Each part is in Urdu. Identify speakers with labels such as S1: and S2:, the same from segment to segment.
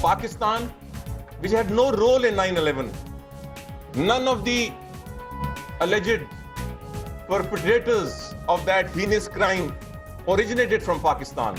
S1: Pakistan, which had no role in 9/11, none of the alleged perpetrators of that heinous crime originated from Pakistan.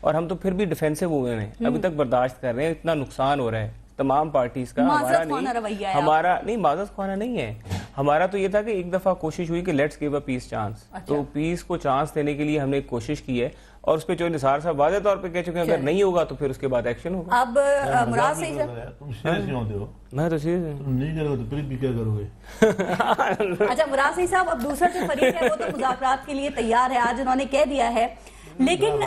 S2: اور ہم تو پھر بھی ڈیفینسو ہوئے ہیں, ابھی تک برداشت کر رہے ہیں. اتنا نقصان ہو رہا ہے تمام پارٹیز کا, ہمارا نہیں معذرت خوانا نہیں ہے. ہمارا تو یہ تھا کہ ایک دفعہ کوشش ہوئی کہ let's give a peace chance, تو پیس کو چانس دینے کے لیے ہم نے ایک کوشش کی ہے, اور اس پہ جو نثار صاحب واضح طور پہ کہہ چکے ہیں اگر نہیں ہوگا تو پھر اس کے بعد ایکشن ہوگا.
S3: اب مراد صحیح
S4: تم سیریس کیوں ہوتے ہو؟
S2: میں تو سیریس
S4: تم نہیں کرو تو پھر بھی کیا کرو گے؟
S3: اچھا مراد صحیح صاحب, اب دوسرا جو فریق ہے وہ تو مذاکرات کے لیے تیار ہے, آج انہوں نے کہہ دیا ہے, لیکن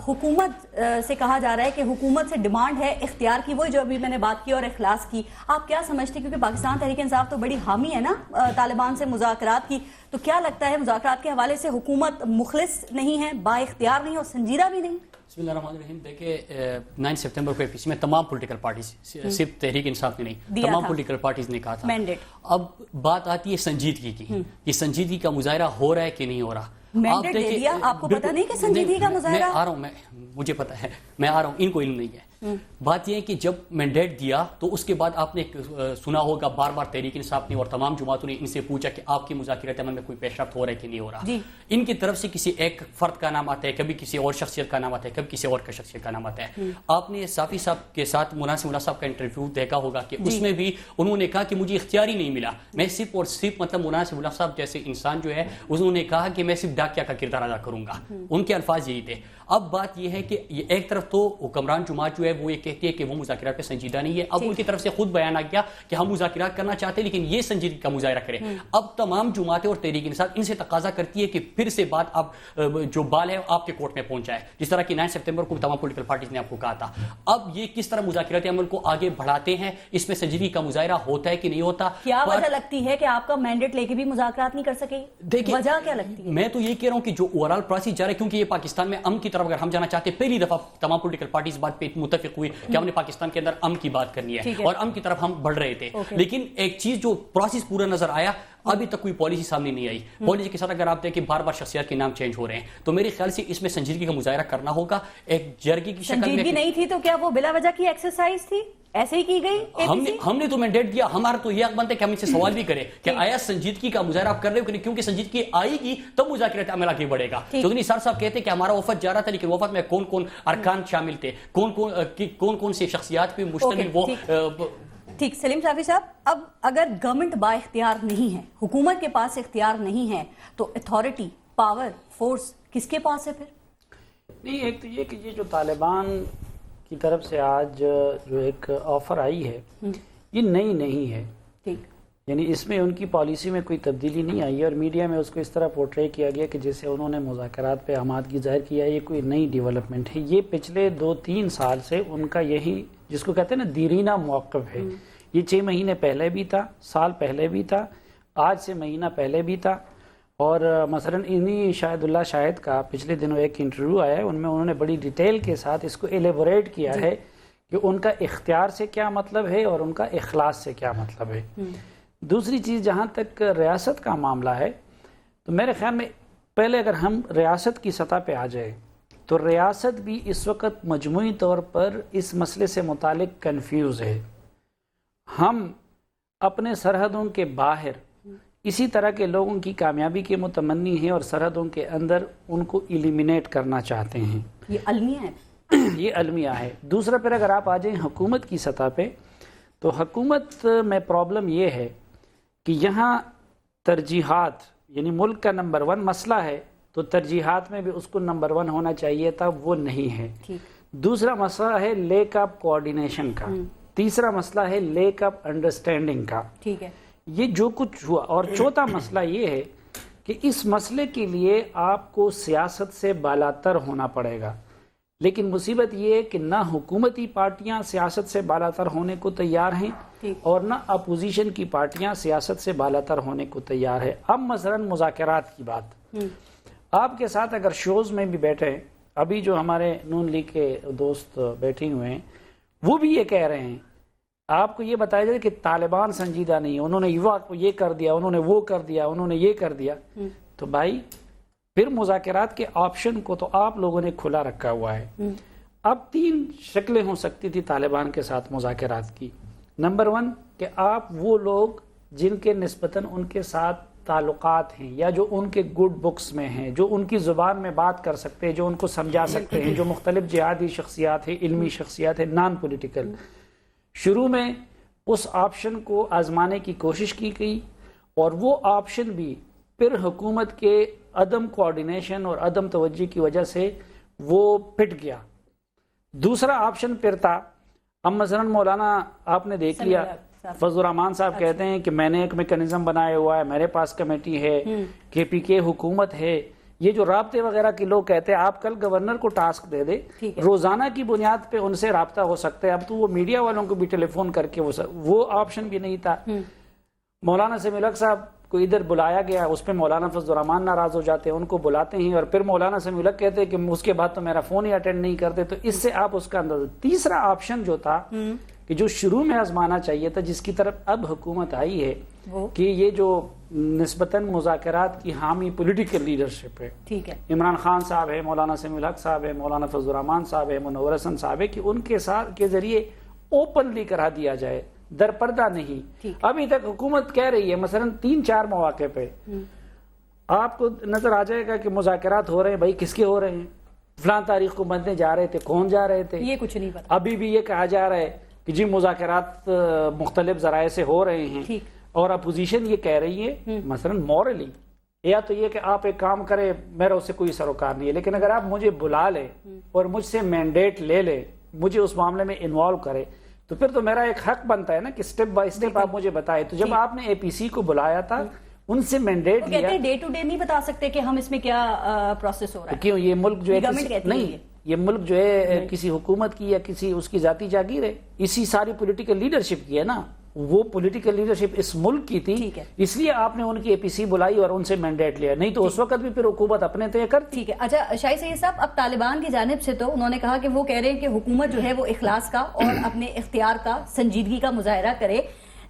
S3: حکومت سے کہا جا رہا ہے کہ حکومت سے ڈیمانڈ ہے اختیار کی, وہی جو ابھی میں نے بات کی, اور اخلاص کی. آپ کیا سمجھتے ہیں, کیونکہ پاکستان تحریک انصاف تو بڑی حامی ہے نا طالبان سے مذاکرات کی, تو کیا لگتا ہے مذاکرات کے حوالے سے حکومت مخلص نہیں ہے, با اختیار نہیں اور سنجیدہ بھی نہیں؟
S5: بسم اللہ الرحمن الرحیم. دیکھیں 9 سپتمبر کو اس میں تمام پولیٹیکل پارٹیز, صرف تحریک انصاف نے نہیں, تمام پولیٹیکل پارٹیز نے کہا تھا. اب بات آتی ہے سنجیدگی کی, یہ سنجیدگی کا مظاہرہ ہو رہا ہے کہ نہیں ہو رہا.
S3: مینڈیٹ دے دیا, آپ کو پتہ نہیں کہ سنجیدگی کا مظاہرہ؟
S5: میں آ رہا ہوں, مجھے پتہ ہے, میں آ رہا ہوں, ان کو علم نہیں ہے. بات یہ ہے کہ جب مینڈیٹ دیا تو اس کے بعد آپ نے سنا ہوگا بار بار تحریک انصاف نے اور تمام جماعتوں نے ان سے پوچھا کہ آپ کی مذاکرات عمل میں کوئی پیش رفت ہو رہا ہے کہ نہیں ہو رہا. ان کی طرف سے کسی ایک فرد کا نام آتا ہے, کبھی کسی اور شخصیت کا نام آتا ہے, کبھی کسی اور کا شخصیت کا نام آتا ہے. آپ نے صافی صاحب کے ساتھ مولانا سمیع اللہ صاحب کا انٹرویو دیکھا ہوگا کہ اس میں بھی انہوں نے کہا کہ مجھے اختیار ہی نہیں ملا, میں صرف اور صرف مطلب مولانا سمیع اللہ صاحب جیسے انسان جو ہے انہوں نے کہا کہ میں صرف ڈاکیا کا کردار ادا کروں گا, ان کے الفاظ یہی تھے. اب بات یہ ہے کہ ایک طرف تو حکمران جماعت جو ہے وہ یہ کہتی ہے کہ وہ مذاکرات پہ سنجیدہ نہیں ہے. اب ان کی طرف سے خود بیان آ گیا کہ ہم مذاکرات کرنا چاہتے ہیں لیکن یہ سنجیدگی کا مظاہرہ کریں. اب تمام جماعتیں اور تحریک انصاف ان سے تقاضا کرتی ہے کہ پھر سے بات اب جو بال ہے آپ کے کورٹ میں پہنچ جائے, جس طرح کہ 9 سپتمبر کو تمام پولیٹیکل پارٹیز نے آپ کو کہا تھا. اب یہ کس طرح مذاکراتی عمل کو آگے بڑھاتے ہیں, اس میں سنجیدگی کا مظاہرہ ہوتا ہے کہ نہیں ہوتا؟
S3: کیا وجہ لگتی ہے کہ آپ کا مینڈیٹ لے کے بھی مذاکرات نہیں کر سکے؟ وجہ کیا لگتی ہے؟
S5: میں تو یہ کہہ رہا ہوں کہ جو اوورال پروسیس جا رہا ہے, کیونکہ یہ پاکستان میں امن کی طرف اگر ہم جانا چاہتے ہیں, پہلی دفعہ تمام پولیٹیکل پارٹیز بات پہ متفق ہوئی کہ ہم نے پاکستان کے اندر امن کی بات کرنی ہے اور امن کی طرف ہم بڑھ رہے تھے. لیکن ایک چیز جو پروسیس پورا نظر آیا, ابھی تک کوئی پالیسی سامنے نہیں آئی. پالیسی کے ساتھ اگر آپ دیکھیں بار بار شخصیات کے نام چینج ہو رہے ہیں, تو میرے خیال سے اس میں سنجیدگی کا مظاہرہ کرنا ہوگا. ایک جرگی کی شکل میں
S3: سنجیدگی نہیں تھی تو کیا وہ بلا وجہ کی ایکسرسائز تھی, ایسے ہی کی گئی؟
S5: ہم نے تو مینڈیٹ دیا, ہمارا تو یہ حق بنتا ہے کہ ہم ان سے سوال بھی کریں کہ آیا سنجیدگی کا مظاہرہ آپ کر رہے ہو کہ نہیں, کیونکہ سنجیدگی آئے گی تب مذاکرات عمل آگے بڑھے گا. چودھری نثار صاحب کہتے ہیں کہ ہمارا وفد جا رہا تھا لیکن وفد میں کون کون ارکان شامل تھے, کون کون سے شخصیات پہ مشتمل وہ.
S3: ٹھیک, سلیم صافی صاحب, اب اگر گورنمنٹ با اختیار نہیں ہے, حکومت کے پاس اختیار نہیں ہے, تو اتھارٹی, پاور, فورس کس کے پاس ہے پھر؟
S6: نہیں, ایک تو یہ کہ یہ جو طالبان کی طرف سے آج جو ایک آفر آئی ہے یہ نئی نہیں ہے.
S3: ٹھیک,
S6: یعنی اس میں ان کی پالیسی میں کوئی تبدیلی نہیں آئی ہے, اور میڈیا میں اس کو اس طرح پورٹرے کیا گیا کہ جیسے انہوں نے مذاکرات پہ آمادگی ظاہر کیا ہے, یہ کوئی نئی ڈیولپمنٹ ہے. یہ پچھلے 2-3 سال سے ان کا یہی جس کو کہتے ہیں نا دیرینہ موقف ہے. یہ 6 مہینے پہلے بھی تھا, سال پہلے بھی تھا, آج سے مہینہ پہلے بھی تھا. اور مثلا انہی شاہد اللہ شاہد کا پچھلے دنوں ایک انٹرویو آیا ہے, ان میں انہوں نے بڑی ڈیٹیل کے ساتھ اس کو ایلیبوریٹ کیا ہے کہ ان کا اختیار سے کیا مطلب ہے اور ان کا اخلاص سے کیا مطلب ہے. دوسری چیز, جہاں تک ریاست کا معاملہ ہے, تو میرے خیال میں پہلے اگر ہم ریاست کی سطح پہ آ جائیں تو ریاست بھی اس وقت مجموعی طور پر اس مسئلے سے متعلق کنفیوز ہے. ہم اپنے سرحدوں کے باہر اسی طرح کے لوگوں کی کامیابی کے متمنی ہیں اور سرحدوں کے اندر ان کو ایلیمینیٹ کرنا چاہتے ہیں.
S3: یہ المیہ ہے.
S6: یہ المیہ ہے. دوسرا پھر اگر آپ آ جائیں حکومت کی سطح پہ, تو حکومت میں پرابلم یہ ہے کہ یہاں ترجیحات, یعنی ملک کا نمبر 1 مسئلہ ہے تو ترجیحات میں بھی اس کو نمبر 1 ہونا چاہیے تھا, وہ نہیں ہے. دوسرا مسئلہ ہے لیک آف کوآرڈینیشن کا. تیسرا مسئلہ ہے لیک آف انڈرسٹینڈنگ کا. ٹھیک ہے, یہ جو کچھ ہوا. اور چوتھا مسئلہ یہ ہے کہ اس مسئلے کے لیے آپ کو سیاست سے بالاتر ہونا پڑے گا. لیکن مصیبت یہ ہے کہ نہ حکومتی پارٹیاں سیاست سے بالاتر ہونے کو تیار ہیں اور نہ اپوزیشن کی پارٹیاں سیاست سے بالاتر ہونے کو تیار ہے. اب مثلا مذاکرات کی بات, آپ کے ساتھ اگر شوز میں بھی بیٹھے, ابھی جو ہمارے نون لیگ کے دوست بیٹھے ہوئے ہیں وہ بھی یہ کہہ رہے ہیں, آپ کو یہ بتایا جائے کہ طالبان سنجیدہ نہیں ہے, انہوں نے یہ کر دیا, انہوں نے وہ کر دیا, انہوں نے یہ کر دیا. تو بھائی پھر مذاکرات کے آپشن کو تو آپ لوگوں نے کھلا رکھا ہوا ہے. اب 3 شکلیں ہو سکتی تھی طالبان کے ساتھ مذاکرات کی. نمبر 1 کہ آپ وہ لوگ جن کے نسبتاً ان کے ساتھ تعلقات ہیں یا جو ان کے گڈ بکس میں ہیں، جو ان کی زبان میں بات کر سکتے ہیں، جو ان کو سمجھا سکتے ہیں، جو مختلف جہادی شخصیات ہیں، علمی شخصیات ہیں، نان پولیٹیکل، شروع میں اس آپشن کو آزمانے کی کوشش کی گئی اور وہ آپشن بھی پھر حکومت کے عدم کوآرڈینیشن اور عدم توجہ کی وجہ سے وہ پھٹ گیا۔ دوسرا آپشن پھر تھا، اب مثلا مولانا آپ نے دیکھ لیا، فضل الرحمان صاحب کہتے ہیں کہ میں نے ایک میکنزم بنایا ہوا ہے، میرے پاس کمیٹی ہے، کے پی کے حکومت ہے، یہ جو رابطے وغیرہ کے لوگ کہتے ہیں آپ کل گورنر کو ٹاسک دے دے، روزانہ کی بنیاد پہ ان سے رابطہ ہو سکتا ہے، اب تو وہ میڈیا والوں کو بھی ٹیلی فون کر کے وہ آپشن بھی نہیں تھا۔ مولانا سمیع الحق صاحب کو ادھر بلایا گیا، اس پہ مولانا فضل الرحمان ناراض ہو جاتے ہیں، ان کو بلاتے ہیں اور پھر مولانا سمیع الحق کہتے ہیں کہ اس کے بعد تو میرا فون ہی اٹینڈ نہیں کرتے، تو اس سے آپ اس کا اندازہ۔ تیسرا آپشن جو تھا کہ جو شروع میں آزمانا چاہیے تھا، جس کی طرف اب حکومت آئی ہے کہ یہ جو نسبتاً مذاکرات کی حامی پولیٹیکل لیڈرشپ ہے، ٹھیک ہے، عمران خان صاحب ہے، مولانا سمیع الحق صاحب ہے، مولانا فضل الرحمان صاحب ہے، منور حسن صاحب ہے، کہ ان کے ساتھ کے ذریعے اوپنلی کرا دیا جائے، در پردہ نہیں۔ ابھی تک حکومت کہہ رہی ہے مثلا 3-4 مواقع پہ آپ کو نظر آ جائے گا کہ مذاکرات ہو رہے ہیں، بھائی کس کے ہو رہے ہیں، فلاں تاریخ کو بننے جا رہے تھے، کون جا رہے تھے، یہ کچھ نہیں پتا۔ ابھی بھی یہ کہا جا رہا ہے کہ جی مذاکرات مختلف ذرائع سے ہو رہے ہیں، اور اپوزیشن یہ کہہ رہی ہے مثلا مورلی، یا تو یہ کہ آپ ایک کام کرے، میرا اس سے کوئی سروکار نہیں ہے، لیکن اگر آپ مجھے بلا لیں اور مجھ سے مینڈیٹ لے لیں، مجھے اس معاملے میں انوالو کرے، تو پھر تو میرا ایک حق بنتا ہے نا کہ سٹیپ بائی سٹیپ آپ مجھے بتائے۔ تو جب آپ نے اے پی سی کو بلایا تھا، ان سے مینڈیٹ لیا، کہتے ہیں ڈے ٹو ڈے نہیں بتا سکتے کہ ہم اس میں کیا پروسیس ہو رہا ہے، کیوں یہ ملک جو ہے نہیں، یہ ملک جو ہے کسی حکومت کی یا کسی اس کی ذاتی جاگیر ہے، اسی ساری پولیٹیکل لیڈرشپ کی ہے نا، وہ پولیٹیکل لیڈرشپ اس ملک کی تھی، اس لیے آپ نے ان کی اے پی سی بلائی اور ان سے مینڈیٹ لیا، نہیں تو اس وقت بھی پھر حکومت اپنے طے کرتی۔ ٹھیک ہے، اچھا شاہی سید صاحب، اب طالبان کی جانب سے تو انہوں نے کہا کہ وہ کہہ رہے ہیں کہ حکومت جو ہے وہ اخلاص کا اور اپنے اختیار کا، سنجیدگی کا مظاہرہ کرے،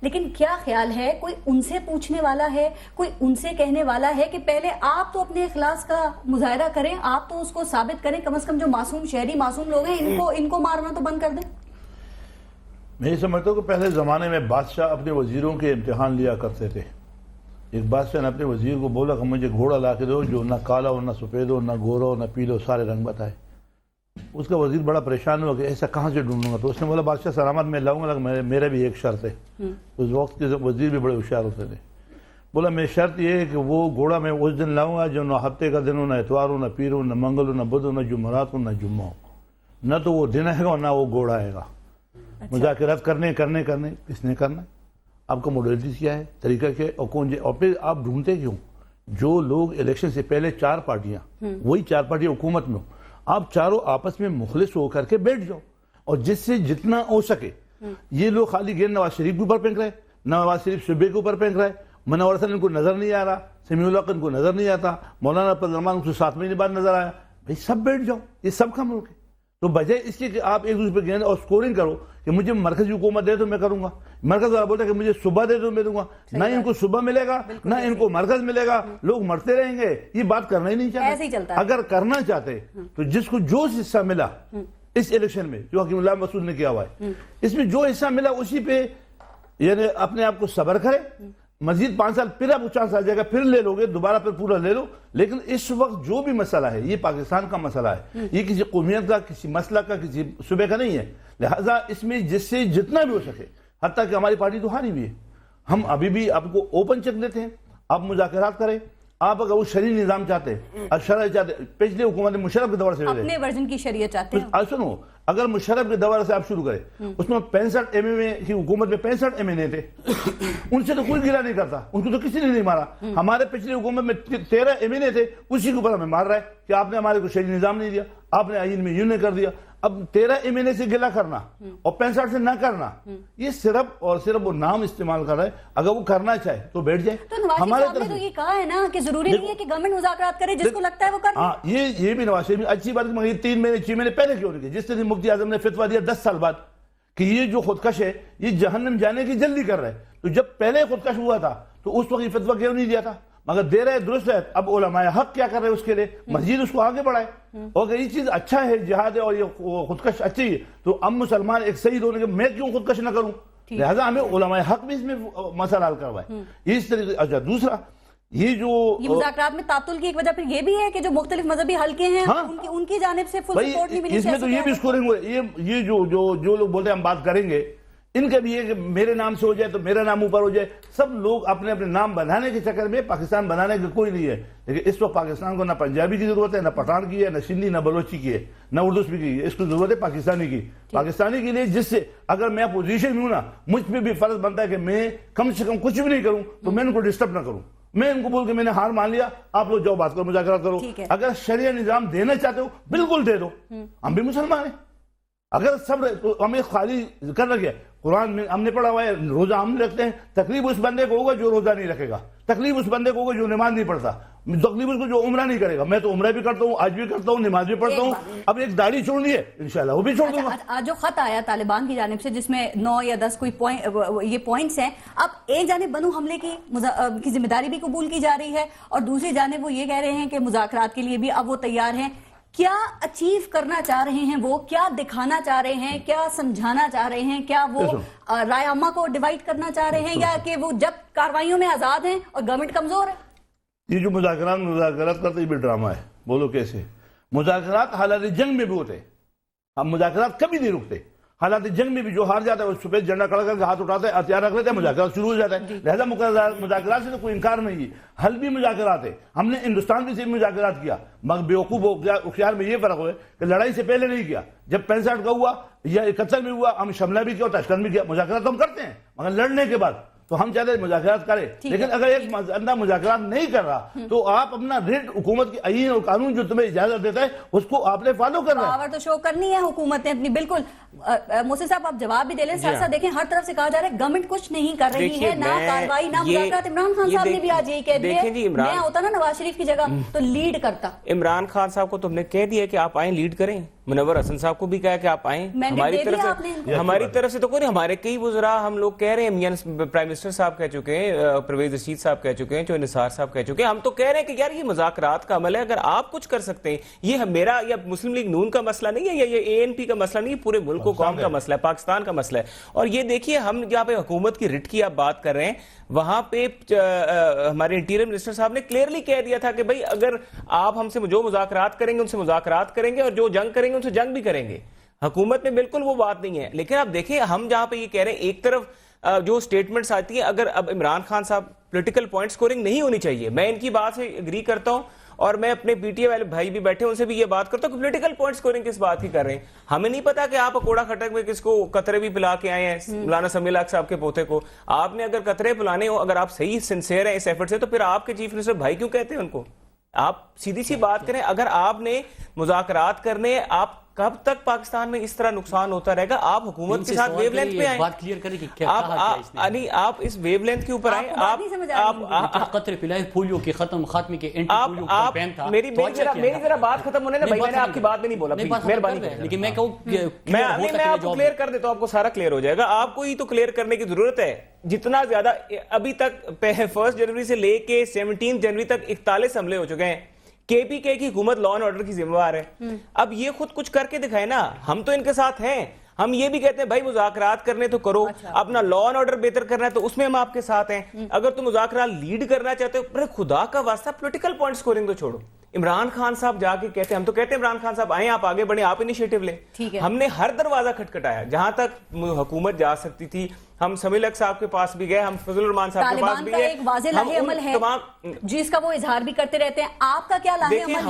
S6: لیکن کیا خیال ہے، کوئی ان سے پوچھنے والا ہے، کوئی ان سے کہنے والا ہے کہ پہلے آپ تو اپنے اخلاص کا مظاہرہ کریں، آپ تو اس کو ثابت کریں، کم از کم جو معصوم شہری معصوم لوگ ہیں ان کو مارنا تو بند کر دیں؟
S4: میں یہ سمجھتا ہوں کہ پہلے زمانے میں بادشاہ اپنے وزیروں کے امتحان لیا کرتے تھے۔ ایک بادشاہ نے اپنے وزیر کو بولا کہ مجھے گھوڑا لا کے دو جو نہ کالا ہو، نہ سفید ہو، نہ گورا ہو، نہ پیلا ہو، سارے رنگ بتائے۔ اس کا وزیر بڑا پریشان ہوا کہ ایسا کہاں سے ڈھونڈوں گا، تو اس نے بولا بادشاہ سلامت میں لاؤں گا، لیکن میرا بھی ایک شرط ہے۔ اس وقت کے وزیر بھی بڑے ہوشیار ہوتے تھے۔ بولا میری شرط یہ ہے کہ وہ گھوڑا میں اس دن لاؤں گا جو نہ ہفتے کا دن ہو، نہ اتوار ہو، نہ پیر ہو، نہ منگل ہو، نہ بدھ ہو، نہ جمعرات ہو، نہ جمعہ ہو، نہ تو وہ دن آئے گا اور نہ وہ گھوڑا آئے گا۔ مذاکرات کرنے کس نے کرنا ہے، آپ کا موڈیلٹی کیا ہے، طریقہ کیا ہے، اور کون جائے، اور پھر آپ ڈھونڈتے کیوں؟ جو لوگ الیکشن سے پہلے 4 پارٹیاں، وہی 4 پارٹیاں حکومت میں ہو، آپ چاروں آپس میں مخلص ہو کر کے بیٹھ جاؤ، اور جس سے جتنا ہو سکے۔ یہ لوگ خالی گیند نواز شریف کے اوپر پھینک رہے، نواز شریف صوبے کے اوپر پھینک رہے، منور حسن ان کو نظر نہیں آ رہا، سمیع الحق ان کو نظر نہیں آتا، مولانا فضل الرحمان کو 7 مہینے بعد نظر آیا، بھائی سب بیٹھ جاؤ، یہ سب کا ملک ہے۔ تو بجائے اس کے کہ آپ ایک دوسرے پہ گیند اور سکورنگ کرو کہ مجھے مرکزی حکومت دے تو میں کروں گا، مرکز والا بولتا ہے کہ مجھے صبح دے تو میں دوں گا، نہ ان کو صبح ملے گا نہ ان کو مرکز ملے گا، لوگ مرتے رہیں گے، یہ بات کرنا ہی نہیں چاہتے۔ اگر کرنا چاہتے تو جس کو جو حصہ ملا اس الیکشن میں، جو حکیم اللہ مسعود نے کیا ہوا ہے، اس میں جو حصہ ملا اسی پہ یعنی اپنے آپ کو صبر کرے، مزید 5 سال پھر آپ کو چانس آ جائے گا، پھر لے لو گے، دوبارہ پھر پورا لے لو، لیکن اس وقت جو بھی مسئلہ ہے یہ پاکستان کا مسئلہ ہے، یہ کسی قومیت کا، کسی مسلک کا، کسی صوبے کا نہیں ہے، لہٰذا اس میں جس سے جتنا بھی ہو سکے، حتیٰ کہ ہماری پارٹی تو ہاری بھی ہے، ہم ابھی بھی آپ کو اوپن چیک دیتے ہیں، آپ مذاکرات کریں، آپ اگر وہ شرعی نظام چاہتے ہیں، شرع چاہتے ہیں، پچھلے حکومت مشرف کے دور سے
S3: اپنے ورژن کی شریعت چاہتے ہیں،
S4: سنو، اگر مشرف کے دور سے آپ شروع کریں، اس میں 65 ایم اے کی حکومت میں 65 ایم اے تھے، ان سے تو کوئی گلا نہیں کرتا، ان کو تو کسی نے نہیں مارا۔ ہمارے پچھلی حکومت میں 13 ایم اے تھے، اسی کے اوپر ہمیں مار رہا ہے کہ آپ نے ہمارے کو شرعی نظام نہیں دیا، آپ نے آئین میں یوں نے کر دیا۔ اب 13 ایم اے سے گلا کرنا اور 65 سے نہ کرنا، یہ صرف اور صرف وہ نام استعمال کر رہا ہے، اگر وہ کرنا چاہے تو بیٹھ جائے۔
S3: تو نواز شریف صاحب نے تو یہ کہا ہے نا کہ ضروری نہیں ہے کہ گورنمنٹ مذاکرات کرے، جس کو لگتا ہے وہ کرے۔
S4: ہاں، یہ بھی نواز شریف اچھی بات ہے، مگر 3 مہینے 6 مہینے پہلے کیوں نہیں، جس طرح مفتی اعظم نے فتویٰ دیا 10 سال بعد کہ یہ جو خودکش ہے یہ جہنم جانے کی جلدی کر رہا ہے، تو جب پہلے خودکش ہوا تھا تو اس وقت یہ فتویٰ کیوں نہیں دیا تھا؟ مگر دے رہے درست ہے، اب علماء حق کیا کر رہے ہیں اس کے لیے، مزید اس کو آگے بڑھائے، اور اگر یہ چیز اچھا ہے، جہاد ہے اور یہ خودکش اچھی ہے، تو اب مسلمان ایک صحیح ہونے کے میں کیوں خودکش نہ کروں؟ لہٰذا ہمیں علماء حق بھی اس میں مسئلہ حل کروائے، اس طریقے۔ اچھا، دوسرا یہ جو
S3: یہ مذاکرات میں تعطل کی ایک وجہ پھر یہ بھی ہے کہ جو مختلف مذہبی حلقے ہیں ان کی جانب سے فل سپورٹ نہیں ملی.
S4: اس میں تو یہ بھی اسکورنگ ہوئے, یہ جو لوگ بولتے ہیں ہم بات کریں گے, ان کا بھی یہ کہ میرے نام سے ہو جائے تو میرا نام اوپر ہو جائے. سب لوگ اپنے اپنے نام بنانے کے چکر میں پاکستان بنانے کا کوئی نہیں ہے. لیکن اس وقت پاکستان کو نہ پنجابی کی ضرورت ہے, نہ پٹھان کی ہے, نہ سندھی, نہ بلوچی کی ہے, نہ اردو کی ہے. اس کو ضرورت ہے پاکستانی کی. پاکستانی کے لیے جس سے اگر میں اپوزیشن میں ہوں نا, مجھ پہ بھی فرض بنتا ہے کہ میں کم سے کم کچھ بھی نہیں کروں تو میں ان کو ڈسٹرب نہ کروں. میں ان کو بول کے میں نے ہار مان لیا, آپ لوگ جاؤ بات کرو, مذاکرات کرو. اگر شریعہ نظام دینا چاہتے ہو بالکل دے دو, ہم بھی مسلمان ہیں. اگر سب ہمیں خالی کر رکھے, قرآن میں ہم نے پڑھا ہوا ہے روزہ ہم رکھتے ہیں, تکلیف اس بندے کو ہوگا جو روزہ نہیں رکھے گا, تکلیف اس بندے کو ہوگا جو نماز نہیں پڑھتا, تکلیف اس کو جو عمرہ نہیں کرے گا. میں تو عمرہ بھی کرتا ہوں, آج بھی کرتا ہوں, نماز بھی پڑھتا ہوں. اب ایک داڑھی چھوڑنی ہے انشاءاللہ وہ بھی چھوڑ دوں گا.
S3: آج جو خط آیا طالبان کی جانب سے جس میں 9 یا 10 کوئی یہ پوائنٹس ہیں, اب ایک جانب بنو حملے کی ذمہ داری بھی قبول کی جا رہی ہے اور دوسری جانب وہ یہ کہہ رہے ہیں کہ مذاکرات کے لیے بھی اب وہ تیار ہیں. کیا اچیو کرنا چاہ رہے ہیں وہ, کیا دکھانا چاہ رہے ہیں, کیا سمجھانا چاہ رہے ہیں, کیا وہ رائے عامہ کو ڈیوائیڈ کرنا چاہ رہے ہیں, یا کہ وہ جب کاروائیوں میں آزاد ہیں اور گورنمنٹ کمزور ہے؟
S4: یہ جو مذاکرات کرتے یہ بھی ڈرامہ ہے. بولو کیسے؟ مذاکرات حالات جنگ میں بھی ہوتے, ہم مذاکرات کبھی نہیں رکتے. حالات جنگ میں بھی جو ہار جاتا ہے وہ سفید جھنڈا کھڑا کر کے ہاتھ اٹھاتا ہے, ہتھیار رکھ لیتے ہیں, مذاکرات شروع ہو جاتا ہے. لہذا مذاکرات سے تو کوئی انکار نہیں ہے, حل بھی مذاکرات ہے. ہم نے ہندوستان میں سے مذاکرات کیا, مگر بیوقوف اختیار میں یہ فرق ہوا کہ لڑائی سے پہلے نہیں کیا. جب 65 کا ہوا یا 71 میں ہوا, ہم شملہ بھی کیا اور تاشکند بھی کیا. مذاکرات ہم کرتے ہیں مگر لڑنے کے بعد. تو ہم چاہتے ہیں مذاکرات کریں, لیکن اگر ایک بندہ مذاکرات نہیں کر رہا تو آپ اپنا ریٹ حکومت کی آئین اور قانون جو تمہیں اجازت دیتا ہے اس کو آپ نے فالو کرنا ہے.
S3: پاور تو شو کرنی ہے حکومت نے اپنی. بالکل محسن صاحب آپ جواب بھی دے لیں. ساتھ ساتھ دیکھیں ہر طرف سے کہا جا رہا ہے گورنمنٹ کچھ نہیں کر رہی ہے, نہ کاروائی نہ مذاکرات. عمران خان صاحب نے بھی آج یہی کہہ دیا, میں ہوتا نا نواز شریف کی جگہ تو لیڈ کرتا.
S2: عمران خان صاحب کو تم نے کہہ دیا کہ آپ آئیں لیڈ کریں. منور حسن صاحب کو بھی کہا کہ آپ آئیں. ہماری طرف سے تو کوئی, ہمارے کئی وزراء ہم لوگ کہہ رہے ہیں, پرائم منسٹر صاحب کہہ چکے ہیں, پرویز رشید صاحب کہہ چکے ہیں, جو نثار صاحب کہہ چکے ہیں. ہم تو کہہ رہے ہیں کہ یار یہ مذاکرات کا عمل ہے, اگر آپ کچھ کر سکتے ہیں. یہ میرا یا مسلم لیگ نون کا مسئلہ نہیں ہے, یا یہ ANP کا مسئلہ نہیں ہے, پورے ملک و قوم کا مسئلہ ہے, پاکستان کا مسئلہ ہے. اور یہ دیکھیے ہم جہاں پہ حکومت کی رٹ کی آپ بات کر رہے ہیں, وہاں پہ ہمارے انٹیریئر منسٹر صاحب نے کلیئرلی کہہ دیا تھا کہ بھئی اگر آپ ہم سے جو مذاکرات کریں گے ان سے مذاکرات کریں گے, اور جو جنگ کریں گے ان سے جنگ بھی کریں گے. حکومت میں بالکل وہ بات نہیں ہے. لیکن آپ دیکھیں ہم جہاں پہ یہ کہہ رہے ہیں, ایک طرف جو سٹیٹمنٹس آتی ہیں, اگر اب عمران خان صاحب پولیٹیکل پوائنٹ سکورنگ نہیں ہونی چاہیے, میں ان کی بات سے اگری کرتا ہوں, اور میں اپنے PTI والے بھائی بھی بیٹھے ان سے بھی یہ بات کرتا ہوں کہ پولیٹیکل پوائنٹ سکورنگ کس بات کی کر رہے ہیں. ہمیں نہیں پتا کہ آپ اکوڑا کھٹک میں کس کو قطرے بھی پلا کے آئے ہیں, مولانا سمیع الحق صاحب کے پوتے کو. آپ نے اگر قطرے پلانے ہو, اگر آپ صحیح سنسیئر ہیں اس ایفرٹ سے, تو پھر آپ کے چیف منسٹر بھائی کیوں کہتے ہیں ان کو؟ آپ سیدھی سی بات کریں, اگر آپ نے مذاکرات کرنے, آپ کب تک پاکستان میں اس طرح نقصان ہوتا رہے گا؟ آپ حکومت کے ساتھ ویو لینتھ پہ آئیں,
S5: بات کلیئر کریں کہ کیا
S2: آپ اس ویو لینتھ کے اوپر آئیں.
S5: آپ قطرے پلائے, پولیو کے خاتمے کے اینٹی پولیو کیمپین تھا.
S2: میری ذرا بات ختم ہونے نا بھائی, میں نے آپ کی بات بھی نہیں بولا, مہربانی کریں.
S5: لیکن میں کہوں
S2: میں آپ کو کلیئر کر دیتا ہوں, آپ کو سارا کلیئر ہو جائے گا. آپ کو ہی تو کلیئر کرنے کی ضرورت ہے. جتنا زیادہ ابھی تک 1 جنوری سے لے کے 17 جنوری تک 41 حملے ہو چکے ہیں. KPK کی حکومت لا اینڈ آرڈر کی ذمہ دار ہے. اب یہ خود کچھ کر کے دکھائے نا, ہم تو ان کے ساتھ ہیں. ہم یہ بھی کہتے ہیں بھائی مذاکرات کرنے تو کرو, اپنا لا اینڈ آرڈر بہتر کرنا ہے تو اس میں ہم آپ کے ساتھ ہیں. اگر تم مذاکرات لیڈ کرنا چاہتے ہو, پر خدا کا واسطہ پولیٹیکل پوائنٹ سکورنگ تو چھوڑو. عمران خان صاحب جا کے کہتے ہیں, ہم تو کہتے ہیں عمران خان صاحب آئیں, آپ آگے بڑھیں, آپ انیشیٹو لیں. ہم نے ہر دروازہ کھٹکھٹایا جہاں تک حکومت جا سکتی تھی. ہم سمیع الحق صاحب کے پاس بھی گئے, ہم فضل الرحمان صاحب کے پاس بھی گئے.
S3: ایک واضح لائحہ عمل ہے جس کا وہ اظہار بھی کرتے رہتے ہیں. آپ کا کیا لائحہ عمل ہے؟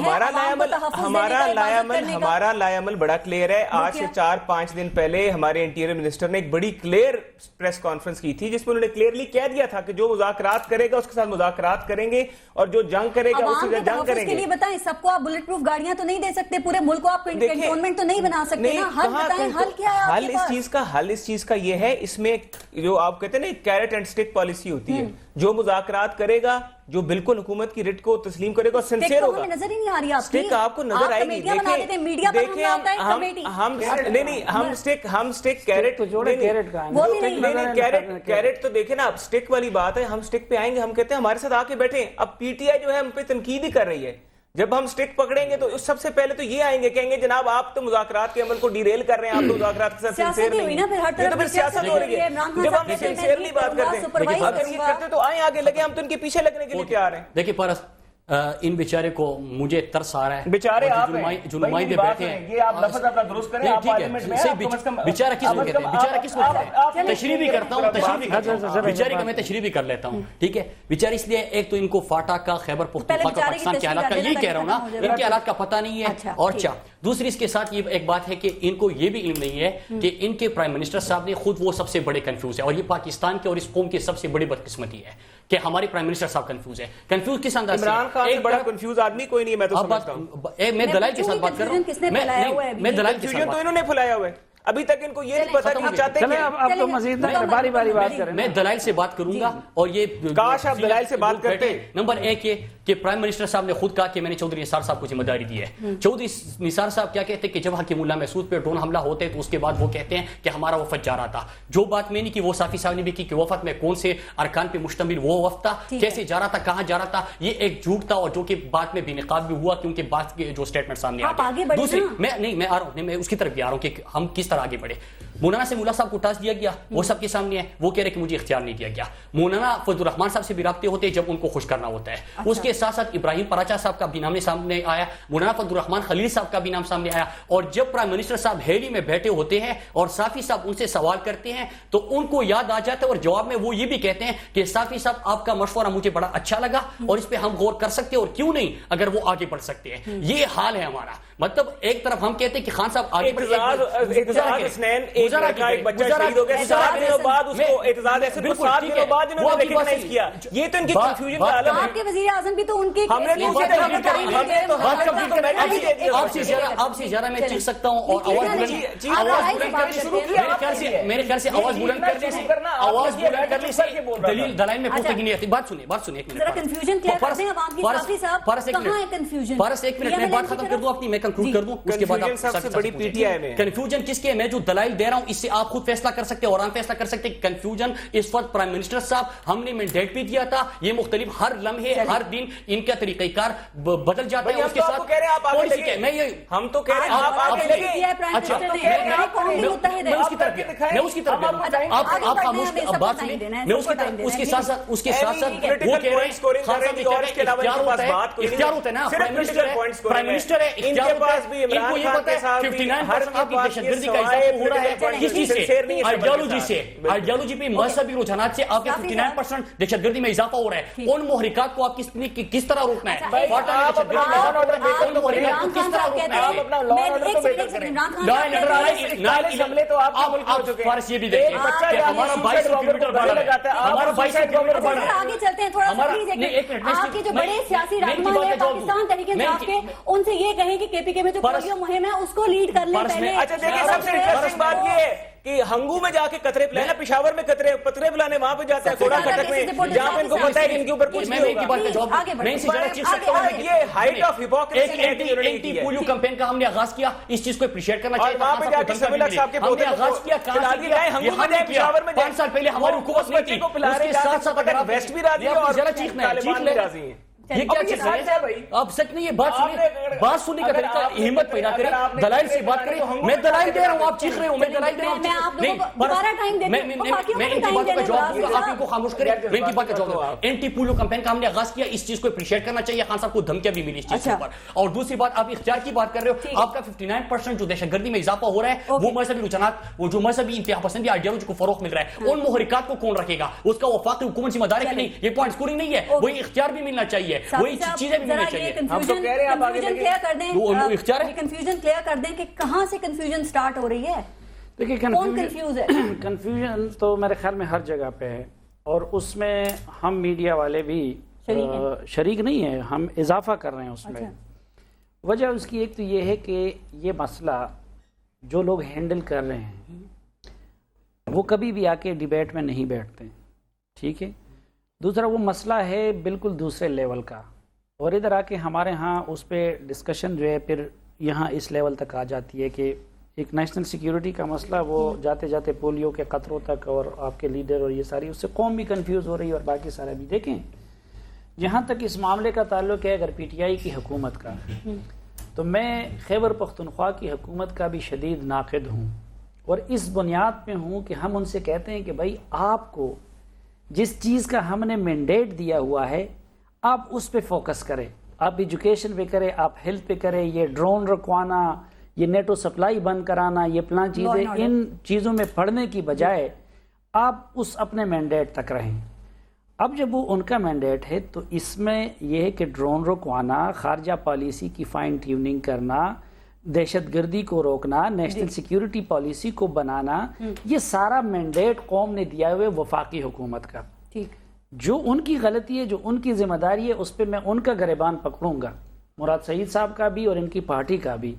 S2: ہمارا لائحہ عمل بڑا کلیئر ہے. آج سے 4-5 دن پہلے ہمارے انٹیریئر منسٹر نے ایک بڑی کلیئر پریس کانفرنس کی تھی, جس میں انہوں نے کلیئرلی کہہ دیا تھا کہ جو مذاکرات کرے گا اس کے ساتھ مذاکرات کریں گے, اور جو جنگ کرے گا اس کے ساتھ جنگ کریں گے.
S3: کے لیے بتائیں, سب کو آپ بلٹ پروف گاڑیاں تو نہیں دے سکتے, پورے ملک کو آپ کنٹونمنٹ تو نہیں بنا سکتے نا. حل بتائیں, حل کیا ہے آپ کے پاس؟
S2: حل اس چیز کا یہ ہے, اس میں جو آپ کہتے ہیں نا کیرٹ اینڈ سٹک پالیسی ہوتی ہے. جو مذاکرات کرے گا, جو بالکل حکومت کی رٹ کو تسلیم کرے گا, سنسیئر ہوگا.
S3: نظر ہی نہیں آ رہی آپ کی,
S2: سٹک آپ کو نظر آئے گی. دیکھیں ہم سٹک کیرٹ تو دیکھیں نا, اب سٹک والی بات ہے. ہم سٹک پہ آئیں گے, ہم کہتے ہیں ہمارے ساتھ آ کے بیٹھیں. اب PTI جو ہے ہم پہ تنقید ہی کر رہی ہے, جب ہم سٹک پکڑیں گے تو سب سے پہلے تو یہ آئیں گے، کہیں گے جناب آپ تو مذاکرات کے عمل کو ڈیریل کر رہے ہیں، آپ تو مذاکرات کے ساتھ سنسیئر نہیں ہیں، یہ تو پھر سیاست ہو رہی ہے۔ جب ہم سنسیئرلی بات کرتے ہیں، اگر یہ کرتے تو آئیں آگے لگے، ہم تو ان کے پیچھے لگنے کے لیے تیار ہیں۔
S5: دیکھیں پارس، ان بیچارے کو مجھے ترس آ رہا ہے،
S2: بیچارے آپ
S5: جو نمائندے بیٹھے ہیں،
S2: یہ آپ لفظ اپنا درست کریں، آپ پارلیمنٹ میں
S5: بیچارہ کس کو کہتے ہیں، بیچارہ کس کو کہتے ہیں، تشریح بھی کرتا ہوں، بیچارے کا میں تشریح بھی کر لیتا ہوں، ٹھیک ہے۔ بیچارے اس لیے ایک تو ان کو فاٹا کا، خیبر پختونخوا کا، پاکستان کے حالات کا، یہی کہہ رہا ہوں نا، ان کے حالات کا پتہ نہیں ہے، اور کیا دوسری اس کے ساتھ یہ ایک بات ہے کہ ان کو یہ بھی علم نہیں ہے کہ ان کے پرائم منسٹر صاحب نے خود وہ سب سے بڑے کنفیوز ہے، اور یہ پاکستان کے اور اس قوم کی سب سے بڑی بدقسمتی ہے کہ ہمارے پرائم منسٹر صاحب کنفیوز ہے۔ کنفیوز کس انداز سے؟
S2: عمران خان ایک بڑا کنفیوز آدمی کوئی نہیں ہے، میں تو سمجھتا ہوں۔
S5: میں دلائل کے ساتھ بات کر رہا ہوں، میں دلائل کے ساتھ
S2: تو انہوں نے پھیلایا ہوا ہے، ابھی تک ان کو یہ نہیں پتا کہ ہم چاہتے
S6: چلیں
S2: ہیں۔
S6: اب تو مزید باری باری بات کریں،
S5: میں دلائل سے بات کروں گا، اور یہ
S2: کاش آپ دلائل سے بات کرتے۔
S5: نمبر ایک یہ کہ پرائم منسٹر صاحب نے خود کہا کہ میں نے چودھری نثار صاحب کو ذمہ داری دی ہے۔ چودھری نثار صاحب کیا کہتے ہیں کہ جب حکیم اللہ محسود پہ ڈرون حملہ ہوتے تو اس کے بعد وہ کہتے ہیں کہ ہمارا وفد جا رہا تھا۔ جو بات میں نے کی وہ صافی صاحب نے بھی کی کہ وفد میں کون سے ارکان پہ مشتمل وہ وفد تھا، کیسے جا رہا تھا، کہاں جا رہا تھا، یہ ایک جھوٹ تھا، اور جو کہ بعد میں بے نقاب بھی ہوا کیونکہ بعد کے جو اسٹیٹمنٹ سامنے آ گئے۔ دوسری میں آ رہا ہوں، میں اس کی طرف بھی آ رہا ہوں کہ ہم کس طرح آگے بڑھے۔ مولانا سے مولا صاحب کو ٹاسک دیا گیا، وہ سب کے سامنے ہے، وہ کہہ رہے کہ مجھے اختیار نہیں دیا گیا۔ مولانا فضل الرحمان صاحب سے بھی رابطے ہوتے ہیں جب ان کو خوش کرنا ہوتا ہے۔ اس کے ساتھ ساتھ ابراہیم پراچا صاحب کا بھی نام سامنے آیا، مولانا فضل الرحمان خلیل صاحب کا بھی نام سامنے آیا، اور جب پرائم منسٹر صاحب ہیلی میں بیٹھے ہوتے ہیں اور صافی صاحب ان سے سوال کرتے ہیں تو ان کو یاد آ جاتا ہے، اور جواب میں وہ یہ بھی کہتے ہیں کہ صافی صاحب آپ کا مشورہ مجھے بڑا اچھا لگا اور اس پہ ہم غور کر سکتے ہیں، اور کیوں نہیں اگر وہ آگے بڑھ سکتے ہیں۔ یہ حال ہے ہمارا، مطلب ایک طرف ہم کہتے ہیں کہ خان صاحب آگے بڑھ
S2: شہید ہو گئے، 7 دنوں بعد اس کو اعتزاز ایسے 7 دنوں بعد انہوں نے ریکگنائز کیا۔ یہ تو ان کی کنفیوژن کا عالم ہے۔
S3: آپ کے وزیر اعظم بھی تو ان کے
S5: آپ سے زیادہ میں چیخ سکتا ہوں، اور آواز بلند میرے خیال سے آواز بلند کرنے سے دلیل دلائل میں پختگی نہیں آتی۔ بات سنیں ایک منٹ،
S3: کنفیوژن کلیئر کر دیں عوام کی۔ صافی صاحب کہاں ہے کنفیوژن؟
S5: پارس ایک منٹ میں بات ختم کر دوں اپنی، میں کنکلوڈ کر دوں، اس کے بعد آپ
S2: سب سے بڑی پی ٹی آئی میں
S5: کنفیوژن کس کے؟ میں جو دلائل دے رہا ہوں اس سے آپ خود فیصلہ کر سکتے ہیں، اور ہم فیصلہ کر سکتے ہیں کہ کنفیوژن اس وقت پرائم منسٹر صاحب ہم نے مینڈیٹ بھی دیا تھا، یہ مختلف ہر لمحے ہر دن ان کا طریقہ کار بدل جاتا ہے، اس کے ساتھ
S2: ہم تو کہہ رہے ہیں آپ آگے لگے۔
S5: اچھا میں اس کی طرف آپ خاموش بات سنیں، میں اس کے ساتھ ساتھ وہ کہہ رہے ہیں اختیار ہوتا ہے نا، پرائم منسٹر ہے، اختیار ہوتا ہے، ان کو یہ پتا ہے 59% آپ کی دہشت گردی کا اضافہ ہو رہا ہے کس چیز سے؟ آئیڈیالوجی پہ، مذہبی رجحانات سے آپ کے 59% دہشت گردی میں اضافہ ہو رہا ہے۔ ان محرکات کو آپ کس طرح روکنا ہے؟ فارس یہ بھی دیکھیں کہ ہمارا 22 کلومیٹر بڑھا ہے، ہمارا 22 کلومیٹر بڑھا ہے۔
S3: آگے چلتے ہیں تھوڑا سا، آپ کے جو بڑے سیاسی رہنما ہیں پاکستان تحریک انصاف کے، ان سے یہ کہیں کہ کے پی کے میں جو پولیو مہم ہے اس کو لیڈ کر لیں پہلے۔
S2: اچھا دیکھیں، سب سے انٹرسٹنگ بات یہ ہے کہ ہنگو میں جا کے قطرے پلانا، پشاور میں پترے پلانے وہاں پہ جاتا ہے، کوڑا کھٹک میں، جہاں پہ ان کو پتا ہے کہ ان کے اوپر کچھ نہیں ہوگا۔
S5: میں اسی جگہ چیز سکتا ہوں،
S2: یہ ہائٹ آف ہپوکریسی ہے کہ
S5: اینٹی پولیو کیمپین کا ہم نے آغاز کیا، اس چیز کو اپریشیٹ کرنا چاہیے۔
S2: وہاں پہ جا کے سمیع الحق صاحب کے پودے کو پلا دیا ہے، ہنگو میں جائے، پشاور میں جائے،
S5: 5 سال پہلے ہماری حکومت میں تھی، اس کے ساتھ ساتھ اگر
S2: ویسٹ بھی راضی ہے اور
S5: ذرا چیخنا ہے، چیخ لے راضی ہیں۔ یہ کیا چیز ہے؟ آپ سچ نہیں، یہ بات سننے کا طریقہ ہمت پیدا کریں، دلائل سے بات کریں۔ میں دلائل دے رہا ہوں، آپ چیخ رہے ہو، میں دلائل دے رہا ہوں۔ میں ان کی بات کا جواب دوں گا، آپ ان کو خاموش کریں، میں ان کی بات کا جواب دوں گا۔ اینٹی پولیو کیمپین کا ہم نے آغاز کیا، اس چیز کو اپریشیٹ کرنا چاہیے، خان صاحب کو دھمکیاں بھی ملی اس چیز کے اوپر۔ اور دوسری بات، آپ اختیار کی بات کر رہے ہو، آپ کا 59% جو دہشت گردی میں اضافہ ہو رہا ہے وہ مذہبی رجحانات، وہ جو مذہبی انتہا پسندی آئیڈیالوجی کو فروغ مل رہا ہے، ان محرکات کو کون رکھے گا؟ اس کا وفاقی حکومت ذمہ دار ہے کہ نہیں؟ یہ پوائنٹ اسکورنگ نہیں ہے، وہی اختیار بھی ملنا چاہیے، وہی چیزیں بھی ملنی چاہیے۔
S3: کنفیوژن کلیئر کر دیں، کنفیوژن کلیئر کر دیں کہ کہاں سے کنفیوژن سٹارٹ ہو رہی ہے؟
S6: دیکھیے کنفیوژن تو میرے خیال میں ہر جگہ پہ ہے، اور اس میں ہم میڈیا والے بھی شریک نہیں ہیں، ہم اضافہ کر رہے ہیں اس میں۔ وجہ اس کی ایک تو یہ ہے کہ یہ مسئلہ جو لوگ ہینڈل کر رہے ہیں وہ کبھی بھی آ کے ڈیبیٹ میں نہیں بیٹھتے، ٹھیک ہے۔ دوسرا وہ مسئلہ ہے بالکل دوسرے لیول کا، اور ادھر آ کے ہمارے ہاں اس پہ ڈسکشن جو ہے پھر یہاں اس لیول تک آ جاتی ہے کہ ایک نیشنل سیکیورٹی کا مسئلہ وہ جاتے جاتے پولیو کے قطروں تک، اور آپ کے لیڈر اور یہ ساری، اس سے قوم بھی کنفیوز ہو رہی ہے اور باقی سارے بھی۔ دیکھیں جہاں تک اس معاملے کا تعلق ہے اگر پی ٹی آئی کی حکومت کا، تو میں خیبر پختونخوا کی حکومت کا بھی شدید ناقد ہوں، اور اس بنیاد پہ ہوں کہ ہم ان سے کہتے ہیں کہ بھائی آپ کو جس چیز کا ہم نے مینڈیٹ دیا ہوا ہے آپ اس پہ فوکس کریں، آپ ایجوکیشن پہ کریں، آپ ہیلتھ پہ کریں، یہ ڈرون رکوانا، یہ نیٹو سپلائی بند کرانا، یہ پلان چیزیں، ان چیزوں میں پڑھنے کی بجائے آپ اس اپنے مینڈیٹ تک رہیں۔ اب جب وہ ان کا مینڈیٹ ہے تو اس میں یہ ہے کہ ڈرون رکوانا، خارجہ پالیسی کی فائن ٹیوننگ کرنا، دہشت گردی کو روکنا، نیشنل سیکیورٹی پالیسی کو بنانا، یہ سارا مینڈیٹ قوم نے دیا ہوئے وفاقی حکومت کا۔ جو ان کی غلطی ہے، جو ان کی ذمہ داری ہے، اس پہ میں ان کا گریبان پکڑوں گا، مراد سعید صاحب کا بھی اور ان کی پارٹی کا بھی۔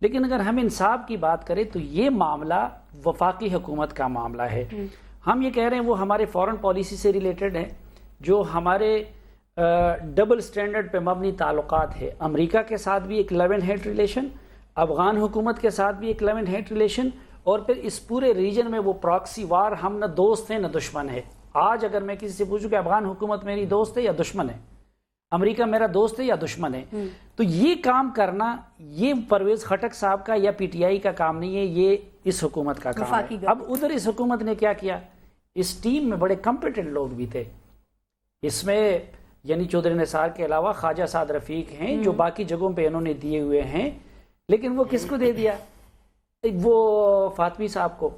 S6: لیکن اگر ہم انصاف کی بات کریں تو یہ معاملہ وفاقی حکومت کا معاملہ ہے۔ ہم یہ کہہ رہے ہیں وہ ہمارے فورن پالیسی سے ریلیٹڈ ہے، جو ہمارے ڈبل سٹینڈرڈ پہ مبنی تعلقات ہے، امریکہ کے ساتھ بھی ایک لیو اینڈ ہیڈ ریلیشن، افغان حکومت کے ساتھ بھی ایک لیو اینڈ ہیڈ ریلیشن، اور پھر اس پورے ریجن میں وہ پراکسی وار، ہم نہ دوست ہیں نہ دشمن ہے۔ آج اگر میں کسی سے پوچھوں کہ افغان حکومت میری دوست ہے یا دشمن ہے، امریکہ میرا دوست ہے یا دشمن ہے، تو یہ کام کرنا یہ پرویز خٹک صاحب کا یا پی ٹی آئی کا کام نہیں ہے، یہ اس حکومت کا کام ہے۔ اب ادھر اس حکومت نے کیا کیا، اس ٹیم میں بڑے کمپیٹنٹ لوگ بھی تھے، اس میں یعنی چودھری نثار کے علاوہ خواجہ سعد رفیق ہیں جو باقی جگہوں پہ انہوں نے دیے ہوئے ہیں، لیکن وہ کس کو دے دیا، وہ فاطمی صاحب کو،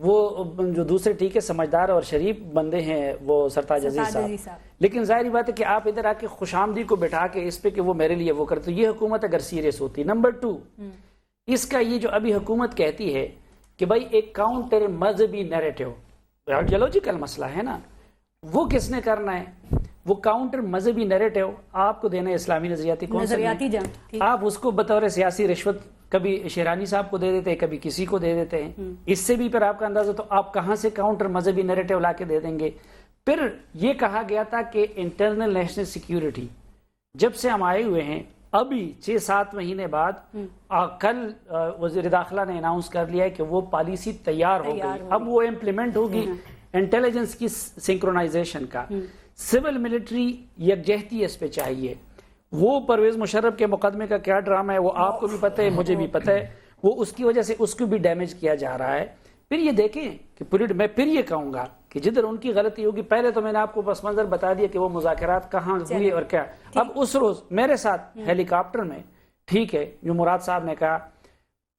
S6: وہ جو دوسرے ٹھیک ہے سمجھدار اور شریف بندے ہیں وہ سرتاج عزیز صاحب، لیکن ظاہری بات ہے کہ آپ ادھر آ کے خوش آمدی کو بٹھا کے اس پہ کہ وہ میرے لیے وہ کرتے، یہ حکومت اگر سیریس ہوتی۔ نمبر 2، اس کا یہ جو ابھی حکومت کہتی ہے کہ بھائی ایک کاؤنٹر مذہبی نیریٹو، آئیڈیالوجیکل مسئلہ ہے نا، وہ کس نے کرنا ہے؟ وہ کاؤنٹر مذہبی نیریٹو آپ کو دینا ہے اسلامی نظریاتی کونسل، آپ اس کو بطور سیاسی رشوت کبھی شیرانی صاحب کو دے دیتے ہیں، کبھی کسی کو دے دیتے ہیں، اس سے بھی پھر آپ کا اندازہ تو آپ کہاں سے کاؤنٹر مذہبی نیریٹو لا کے دے دیں گے۔ پھر یہ کہا گیا تھا کہ انٹرنل نیشنل سیکیورٹی، جب سے ہم آئے ہوئے ہیں ابھی 6-7 مہینے بعد کل وزیر داخلہ نے اناؤنس کر لیا ہے کہ وہ پالیسی تیار ہو گئی، اب وہ امپلیمنٹ ہوگی انٹیلیجنس کی سنکرونائزیشن کا، سول ملٹری یکجہتی اس پہ چاہیے۔ وہ پرویز مشرف کے مقدمے کا کیا ڈرامہ ہے وہ آپ کو بھی پتہ ہے، مجھے بھی پتہ ہے، وہ اس کی وجہ سے اس کو بھی ڈیمیج کیا جا رہا ہے۔ پھر یہ دیکھیں کہ میں پھر یہ کہوں گا کہ جدھر ان کی غلطی ہوگی، پہلے تو میں نے آپ کو پس منظر بتا دیا کہ وہ مذاکرات کہاں ہوئے اور کیا۔ اب اس روز میرے ساتھ ہیلی کاپٹر میں، ٹھیک ہے، جو مراد صاحب نے کہا،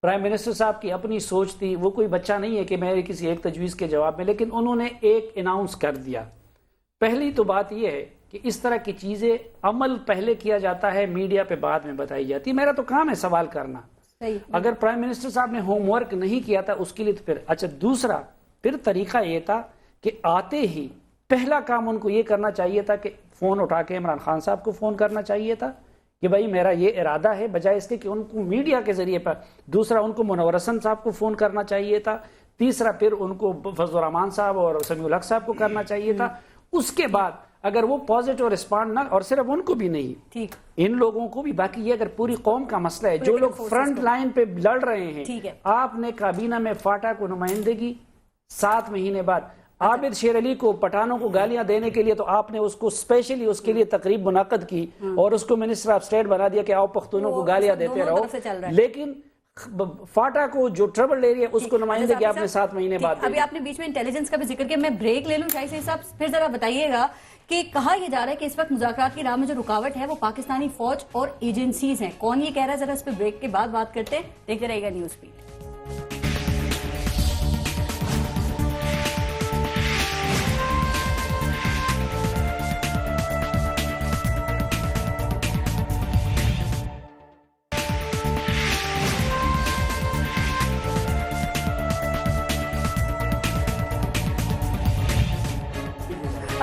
S6: پرائم منسٹر صاحب کی اپنی سوچ تھی، وہ کوئی بچہ نہیں ہے کہ میرے کسی ایک تجویز کے جواب میں، لیکن انہوں نے ایک اناؤنس کر دیا۔ پہلی تو بات یہ ہے کہ اس طرح کی چیزیں عمل پہلے کیا جاتا ہے، میڈیا پہ بعد میں بتائی جاتی ہے۔ میرا تو کام ہے سوال کرنا، اگر پرائم منسٹر صاحب نے ہوم ورک نہیں کیا تھا اس کے لیے تو پھر اچھا۔ دوسرا پھر طریقہ یہ تھا کہ آتے ہی پہلا کام ان کو یہ کرنا چاہیے تھا کہ فون اٹھا کے عمران خان صاحب کو فون کرنا چاہیے تھا کہ بھائی میرا یہ ارادہ ہے، بجائے اس کے کہ ان کو میڈیا کے ذریعے پر۔ دوسرا ان کو منور حسن صاحب کو فون کرنا چاہیے تھا۔ تیسرا پھر ان کو فضل الرحمان صاحب اور سمیع الحق صاحب کو کرنا چاہیے تھا۔ اس کے بعد اگر وہ پازیٹیو رسپانڈ نہ، اور صرف ان کو بھی نہیں، ان لوگوں کو بھی، باقی یہ اگر پوری قوم کا مسئلہ ہے، جو لوگ فرنٹ لائن پہ لڑ رہے ہیں، آپ نے کابینہ میں فاٹا کو نمائندگی 7 مہینے بعد، عابد شیر علی کو پٹھانوں کو گالیاں دینے کے لیے تو آپ نے اس کو اسپیشلی اس کے لیے تقریب منعقد کی اور اس کو منسٹر آف اسٹیٹ بنا دیا کہ آؤ پختونوں کو گالیاں دیتے رہو، لیکن فاٹا کو جو ٹربل ایریا اس کو نمائندگی آپ نے 7 مہینے بعد۔
S3: ابھی آپ نے بیچ میں انٹیلیجنس کا بھی ذکر کیا، میں بریک لے لوں شاہی صاحب، پھر ذرا بتائیے گا کہ کہا یہ جا رہا ہے کہ اس وقت مذاکرات کی راہ میں جو رکاوٹ ہے وہ پاکستانی فوج اور ایجنسیز ہیں، کون یہ کہہ رہا ہے، ذرا اس پہ بریک کے بعد بات کرتے ہیں، دیکھتے رہیے گا نیوز بیٹ۔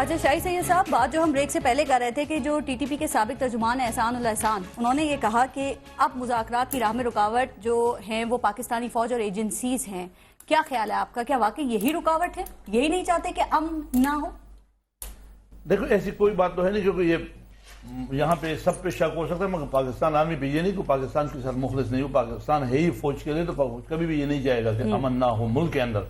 S3: اچھا شاہی سید صاحب، بات جو ہم بریک سے پہلے کر رہے تھے کہ جو ٹی ٹی پی کے سابق ترجمان احسان اللہ احسان، انہوں نے یہ کہا کہ اب مذاکرات کی راہ میں رکاوٹ جو ہیں وہ پاکستانی فوج اور ایجنسیز ہیں، کیا خیال ہے آپ کا، کیا واقعی یہی رکاوٹ ہے، یہی نہیں چاہتے کہ امن نہ ہو؟
S4: دیکھو ایسی کوئی بات تو ہے نہیں، کیونکہ یہ یہاں پہ سب پہ شک ہو سکتا ہے، مگر پاکستان آرمی پہ یہ نہیں کہ پاکستان کے ساتھ مخلص نہیں ہو، پاکستان ہے ہی فوج کے لیے، تو کبھی بھی یہ نہیں جائے گا کہ امن نہ ہو ملک کے اندر۔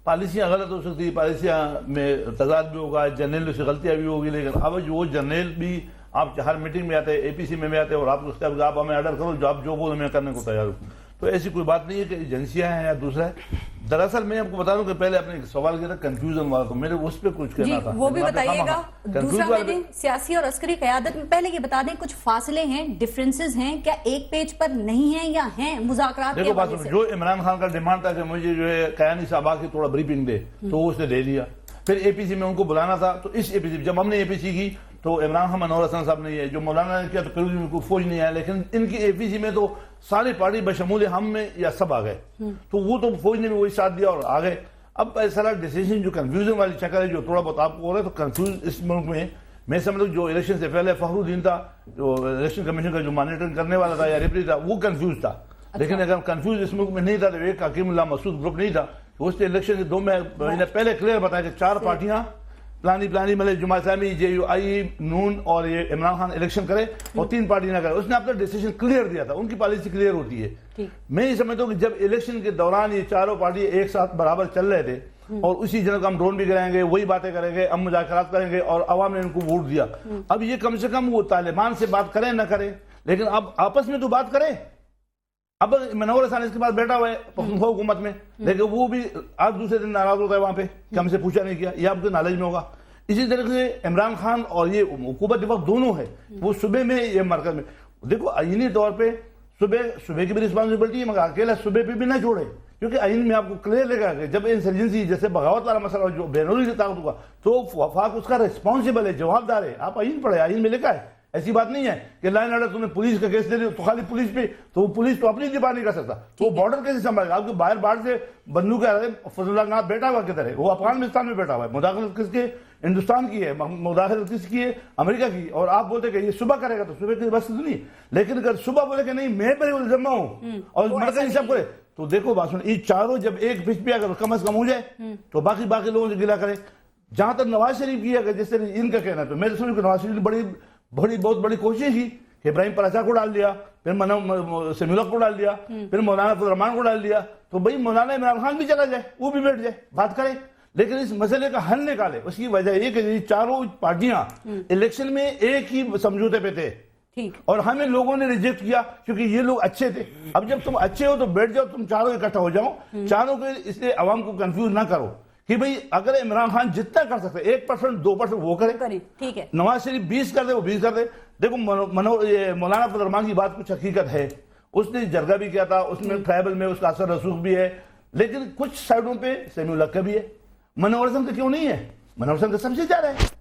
S4: پالیسیاں غلط ہو سکتی، پالیسیاں میں تضاد بھی ہوگا، جرنیل سے غلطیاں بھی ہوگی، لیکن اب وہ جرنیل بھی آپ ہر میٹنگ میں آتے ہیں، اے پی سی میں آتے ہیں اور آپ کو آپ ہمیں آرڈر کرو، جو آپ جو بولو میں کرنے کو تیار ہوں. تو ایسی کوئی بات نہیں ہے کہ ایجنسیاں ہیں یا دوسرا ہے. دراصل میں آپ کو بتا دوں کہ پہلے آپ نے سوال کیا تھا کنفیوژن والا، تو میرے اس پہ کچھ کہنا تھا.
S3: وہ بھی بتائیے گا. دوسرا میں نے سیاسی اور عسکری قیادت میں پہلے یہ بتا دیں کچھ فاصلے ہیں، ڈفرینسز ہیں، کیا ایک پیج پر نہیں ہیں یا ہیں مذاکرات کے حوالے سے؟
S4: جو عمران خان کا ڈیمانڈ تھا کہ مجھے جو ہے قیانی صاحبہ کی تھوڑا بریفنگ دے، تو وہ اس نے دے دیا. پھر اے پی سی میں ان کو بلانا تھا، تو اس اے پی سی جب ہم نے اے پی سی کی تو عمران خان منور حسن صاحب نے یہ جو مولانا نے کیا تو پھر کوئی فوج نہیں آیا، لیکن ان کی اے پی سی میں تو ساری پارٹی بشمول ہم میں یا سب آ گئے، تو وہ تو فوج نے بھی وہی ساتھ دیا اور آ گئے. اب ایسا ڈیسیجن جو کنفیوژن والی چکر ہے جو تھوڑا بہت آپ کو ہو رہا ہے، تو کنفیوژ اس ملک میں سمجھتا ہوں جو الیکشن سے پہلے فخر الدین تھا جو الیکشن کمیشن کا جو مانیٹرنگ کرنے والا تھا یا ریفری تھا، وہ کنفیوز تھا. لیکن اگر کنفیوز اس ملک میں نہیں تھا تو ایک حکیم اللہ مسعود گروپ نہیں تھا، اس نے الیکشن سے 2 مہینے پہلے کلیئر بتایا کہ 4 پارٹیاں پلانی مطلب جماعت اسلامی، جے یو آئی، نون اور یہ عمران خان الیکشن کرے اور 3 پارٹی نہ کرے. اس نے اپنا ڈیسیجن کلیئر دیا تھا، ان کی پالیسی کلیئر ہوتی ہے. میں یہ سمجھتا ہوں کہ جب الیکشن کے دوران یہ چاروں پارٹی ایک ساتھ برابر چل رہے تھے اور اسی جگہ ہم ڈرون بھی کریں گے، وہی باتیں کریں گے، ہم مذاکرات کریں گے اور عوام نے ان کو ووٹ دیا. اب یہ کم سے کم وہ طالبان سے بات کریں نہ کریں، لیکن اب آپس میں تو بات کریں. اب منور حسن اس کے بعد بیٹھا ہوا ہے پختونخوا حکومت میں، لیکن وہ بھی آج دوسرے دن ناراض ہوتا ہے وہاں پہ کہ ہم سے پوچھا نہیں کیا، یہ آپ کے نالج میں ہوگا. اسی طریقے سے عمران خان اور یہ حکومت وقت دونوں ہے، وہ صوبے میں یہ مرکز میں. دیکھو آئینی طور پہ صوبے کی بھی رسپانسبلٹی ہے، مگر اکیلا صوبے پہ بھی نہ چھوڑے، کیونکہ آئین میں آپ کو کلیئر لگا کہ جب انسرجنسی جیسے بغاوت والا مسئلہ جو بینوری طاقت ہوگا تو وفاق اس کا ریسپانسبل ہے، جواب دار ہے. آپ آئین پڑھے، آئین میں لکھا ہے. ایسی بات نہیں ہے کہ لائن آرڈر تم نے پولیس کا کیس دے دیا تو خالی پولیس پہ، تو وہ پولیس تو اپنی دفاع نہیں کر سکتا، تو وہ بارڈر کیسے سنبھالے گا؟ آپ کے باہر سے بندوق فضل اللہ ناتھ بیٹھا ہوا کدھر ہے؟ وہ افغانستان میں بیٹھا ہوا ہے. مداخلت کس کے؟ ہندوستان کی ہے. مداخلت کس کی ہے؟ امریکہ کی. اور آپ بولتے کہ یہ صبح کرے گا، تو صبح کی بس نہیں. لیکن اگر صبح بولے کہ نہیں میں بڑے ذمہ ہوں اور مرکزی سب کرے، تو دیکھو بات سن، یہ چاروں جب ایک پچ پہ اگر کم از کم ہو جائے تو باقی لوگوں سے گلا کرے. جہاں تک نواز شریف کی ہے جس طرح ان کا کہنا ہے، تو میں سمجھ کہ نواز شریف نے بہت بڑی کوشش کی کہ ابراہیم پرچا کو ڈال دیا، پھر سمیع الحق کو ڈال دیا، پھر مولانا فضل الرحمان کو ڈال دیا. تو بھائی مولانا عمران خان بھی چلا جائے، وہ بھی بیٹھ جائے، بات کرے، لیکن اس مسئلے کا حل نکالے. اس کی وجہ یہ کہ یہ چاروں پارٹیاں الیکشن میں ایک ہی سمجھوتے پہ تھے اور ہمیں لوگوں نے ریجیکٹ کیا کیونکہ یہ لوگ اچھے تھے. اب جب تم اچھے ہو تو بیٹھ جاؤ، تم چاروں اکٹھا ہو جاؤ، چاروں کے اس لیے عوام کو کنفیوز نہ کرو کہ بھئی اگر عمران خان جتنا کر سکتے 1% 2% وہ کرے،
S3: ٹھیک ہے.
S4: نواز شریف 20 کر دے، وہ 20 کر دے. دیکھو مولانا فضل الرحمان کی بات کچھ حقیقت ہے، اس نے جرگہ بھی کیا تھا، اس میں ٹرائبل میں اس کا اثر رسوخ بھی ہے، لیکن کچھ سائڈوں پہ سمیع الحق کا بھی ہے. منور حسن کا کیوں نہیں ہے؟ منور حسن کا سب سے زیادہ ہے،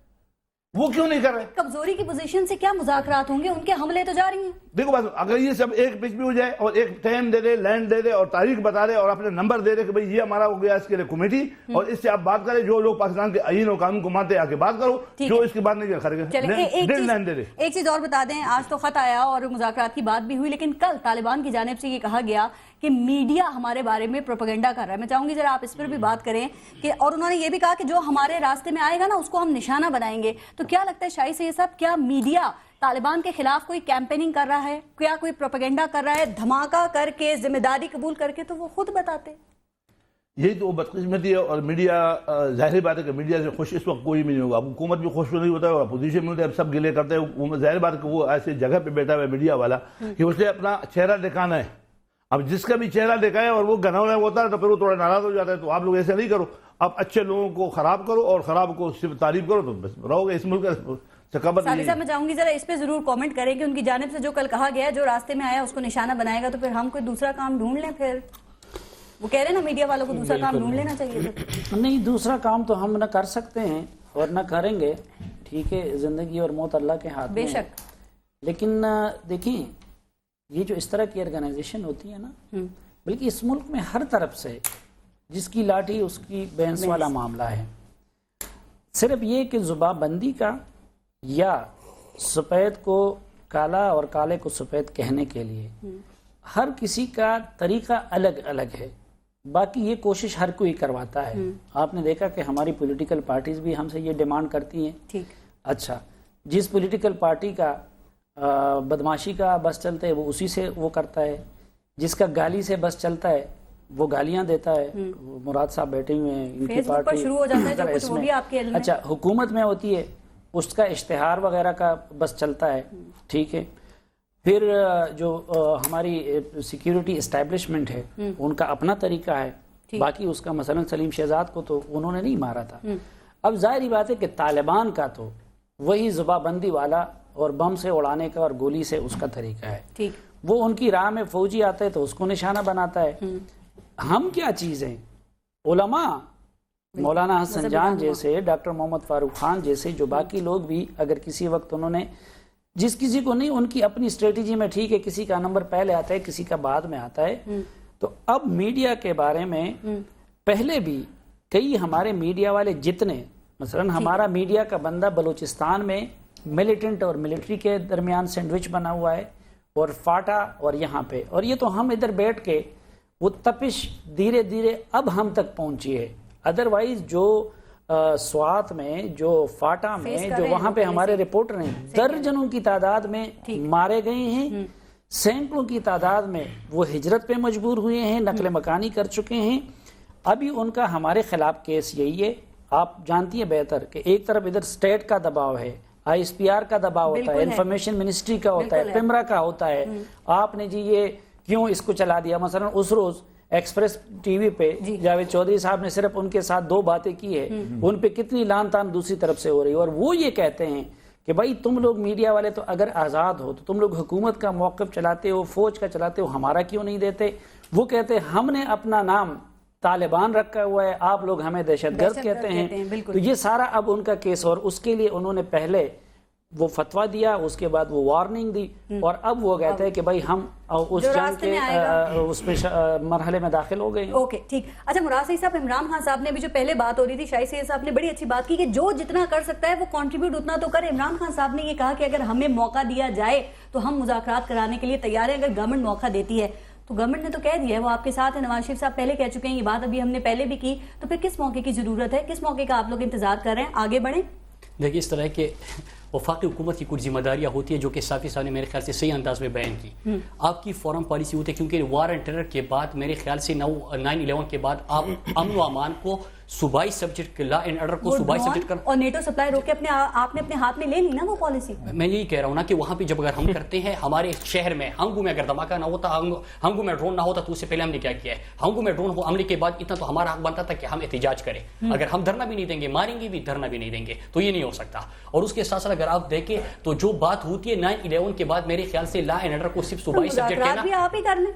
S4: وہ کیوں نہیں کر رہے؟
S3: کمزوری کی پوزیشن سے کیا مذاکرات ہوں گے؟ ان کے حملے تو جاری ہیں. دیکھو
S4: بات، اگر یہ سب ایک پچ بھی ہو جائے اور ایک ٹائم دے دے، لینڈ دے دے اور تاریخ بتا دے اور اپنے نمبر دے دے کہ بھئی یہ ہمارا ہو گیا اس کے لیے کمیٹی اور اس سے آپ بات کریں، جو لوگ پاکستان کے آئین اور قانون کو مانتے ہیں آ کے بات کرو، جو اس کی بات نہیں کرے گا.
S3: ایک چیز اور بتا دیں، آج تو خط آیا اور مذاکرات کی بات بھی ہوئی، لیکن کل طالبان کی جانب سے یہ کہا گیا کہ میڈیا ہمارے بارے میں پروپیگنڈا کر رہا ہے. میں چاہوں گی ذرا آپ اس پر بھی بات کریں کہ، اور انہوں نے یہ بھی کہا کہ جو ہمارے راستے میں آئے گا نا اس کو ہم نشانہ بنائیں گے. تو کیا لگتا ہے شاہی سید صاحب، کیا میڈیا طالبان کے خلاف کوئی کیمپیننگ کر رہا ہے، کیا کوئی پروپیگنڈا کر رہا ہے؟ دھماکہ کر کے، ذمہ داری قبول کر کے تو وہ خود بتاتے.
S4: یہی تو بدقسمتی ہے. اور میڈیا، ظاہر بات ہے کہ میڈیا سے خوش اس وقت کوئی بھی نہیں ہوگا. حکومت بھی خوش نہیں ہوتا ہے اور اپوزیشن میں ہوتا ہے، سب گلے کرتے ہیں. ظاہر بات ہے کہ وہ ایسے جگہ پہ بیٹھا ہوا ہے میڈیا والا کہ اسے اپنا چہرہ دکھانا ہے. اب جس کا بھی چہرہ دکھائے اور وہ گناہ ہوتا ہے تو پھر وہ تھوڑا ناراض ہو جاتا ہے. تو آپ لوگ ایسا نہیں کرو، آپ اچھے لوگوں کو خراب کرو اور خراب کو صرف تعریف کرو تو بس رہو گے. اس ملک کا ثقافت.
S3: صاحب میں چاہوں گی ذرا اس پہ ضرور کامنٹ کریں کہ ان کی جانب سے جو کل کہا گیا جو راستے میں آیا اس کو نشانہ بنائے گا، تو پھر ہم کوئی دوسرا کام ڈھونڈ لیں. پھر وہ کہہ رہے ہیں نا میڈیا والوں کو دوسرا کام ڈھونڈ لینا چاہیے.
S6: نہیں، دوسرا کام تو ہم نہ کر سکتے ہیں اور نہ کریں گے. ٹھیک ہے، زندگی اور موت اللہ کے ہاتھ میں
S3: بے شک.
S6: لیکن دیکھیں، یہ جو اس طرح کی آرگنائزیشن ہوتی ہے نا، بلکہ اس ملک میں ہر طرف سے جس کی لاٹھی اس کی بینس والا معاملہ ہے. صرف یہ کہ زبان بندی کا یا سفید کو کالا اور کالے کو سفید کہنے کے لیے ہر کسی کا طریقہ الگ الگ ہے. باقی یہ کوشش ہر کوئی کرواتا ہے. آپ نے دیکھا کہ ہماری پولیٹیکل پارٹیز بھی ہم سے یہ ڈیمانڈ کرتی ہیں. اچھا، جس پولیٹیکل پارٹی کا بدماشی کا بس چلتا ہے وہ اسی سے وہ کرتا ہے، جس کا گالی سے بس چلتا ہے وہ گالیاں دیتا ہے. مراد صاحب بیٹھے ہوئے ہیں, ان کی
S3: فیس بک پر
S6: پارٹی
S3: شروع ہو جاتا ہے جو کچھ, وہ بھی آپ کے علم میں.
S6: اچھا حکومت میں ہوتی ہے, اس کا اشتہار وغیرہ کا بس چلتا ہے, ٹھیک ہے. پھر جو ہماری سیکیورٹی اسٹیبلشمنٹ ہے ان کا اپنا طریقہ ہے, باقی اس کا مثلا سلیم شہزاد کو تو انہوں نے نہیں مارا تھا. اب ظاہری بات ہے کہ طالبان کا تو وہی زبا بندی والا اور بم سے اڑانے کا اور گولی سے اس کا طریقہ ہے. وہ ان کی راہ میں فوجی آتا ہے تو اس کو نشانہ بناتا ہے. ہم کیا چیز ہیں؟ علماء, مولانا حسن جان جیسے, ڈاکٹر محمد فاروق خان جیسے, جو باقی لوگ بھی اگر کسی وقت انہوں نے, جس کسی کو نہیں, ان کی اپنی اسٹریٹجی میں ٹھیک ہے, کسی کا نمبر پہلے آتا ہے کسی کا بعد میں آتا ہے. تو اب میڈیا کے بارے میں پہلے بھی کئی ہمارے میڈیا والے جتنے, مثلا ہمارا میڈیا کا بندہ بلوچستان میں ملیٹنٹ اور ملٹری کے درمیان سینڈوچ بنا ہوا ہے, اور فاٹا اور یہاں پہ, اور یہ تو ہم ادھر بیٹھ کے وہ تپش دھیرے دھیرے اب ہم تک پہنچی ہے. ادروائز جو سوات میں, جو فاٹا میں, جو وہاں پہ ہمارے رپورٹر ہیں, درجنوں کی تعداد میں مارے گئے ہیں, سینکڑوں کی تعداد میں وہ ہجرت پہ مجبور ہوئے ہیں, نقل مکانی کر چکے ہیں. ابھی ان کا ہمارے خلاف کیس یہی ہے. آپ جانتی ہیں بہتر کہ ایک طرف ادھر اسٹیٹ کا دباؤ ہے, آئی ایس پی آر کا دباؤ ہوتا ہے, انفارمیشن منسٹری کا ہوتا ہے, پیمرا کا ہوتا ہے. آپ نے جی یہ کیوں اس کو چلا دیا؟ مثلا اس روز ایکسپریس ٹی وی پہ جاوید چودھری صاحب نے صرف ان کے ساتھ 2 باتیں کی ہے, ان پہ کتنی لان تان دوسری طرف سے ہو رہی ہے. اور وہ یہ کہتے ہیں کہ بھائی تم لوگ میڈیا والے تو اگر آزاد ہو تو تم لوگ حکومت کا موقف چلاتے ہو, فوج کا چلاتے ہو, ہمارا کیوں نہیں دیتے؟ وہ کہتے ہیں ہم نے اپنا نام طالبان رکھا ہوا ہے, آپ لوگ ہمیں دہشت گرد کہتے ہیں. تو یہ سارا اب ان کا کیس, اور اس کے لیے انہوں نے پہلے وہ فتویٰ دیا, اس کے بعد وہ وارننگ دی, اور اب وہ کہتے ہیں کہ بھائی ہم اس جنگ کے اس پہ مرحلے میں داخل ہو گئے.
S3: اوکے ٹھیک. اچھا مراد صاحب, عمران خان صاحب نے بھی جو پہلے بات ہو رہی تھی, شاہد سید صاحب نے بڑی اچھی بات کی کہ جو جتنا کر سکتا ہے وہ کنٹریبیوٹ اتنا تو کرے. عمران خان صاحب نے یہ کہا کہ اگر ہمیں موقع دیا جائے تو ہم مذاکرات کرانے کے لیے تیار ہیں, اگر گورنمنٹ موقع دیتی ہے. تو گورنمنٹ نے تو کہہ دیا ہے, وہ آپ کے ساتھ ہے, نواز شریف صاحب پہلے کہہ چکے ہیں, یہ بات ابھی ہم نے پہلے بھی کی. تو پھر کس موقع کی ضرورت ہے, کس موقع کا آپ لوگ انتظار کر رہے ہیں؟ آگے بڑھیں.
S5: دیکھیے اس طرح کے وفاقی حکومت کی کچھ ذمہ داریاں ہوتی ہیں جو کہ صافی صاحب نے میرے خیال سے صحیح انداز میں بیان کی. آپ کی فورن پالیسی ہوتی ہے, کیونکہ وار اینڈ ٹیرر کے بعد میرے خیال سے 9/11 کے بعد آپ امن و امان کو صوبائی سبجیکٹ, لا اینڈ آرڈر کو صوبائی سبجیکٹ کر,
S3: اور نیٹو سپلائی روک کے آپ نے اپنے ہاتھ میں لے لی نا وہ پالیسی. میں
S5: یہی کہہ رہا ہوں نا کہ وہاں پہ جب اگر ہم کرتے ہیں, ہمارے شہر میں ہنگو میں اگر دھماکہ نہ ہوتا, ہنگو میں ڈرون نہ ہوتا, تو اس سے پہلے ہم نے کیا کیا ہے؟ ہنگو میں ڈرون حملے کے بعد اتنا تو ہمارا حق بنتا تھا کہ ہم احتجاج کریں. اگر ہم دھرنا بھی نہیں دیں گے, ماریں گے بھی, دھرنا بھی نہیں دیں گے, تو یہ نہیں ہو سکتا. اور اس کے ساتھ ساتھ اگر آپ دیکھیں تو جو بات ہوتی ہے 9/11 کے بعد, میرے خیال سے لا اینڈ آرڈر کو صرف صوبائی سبجیکٹ کہنا,
S3: بھی آپ ہی کر لیں.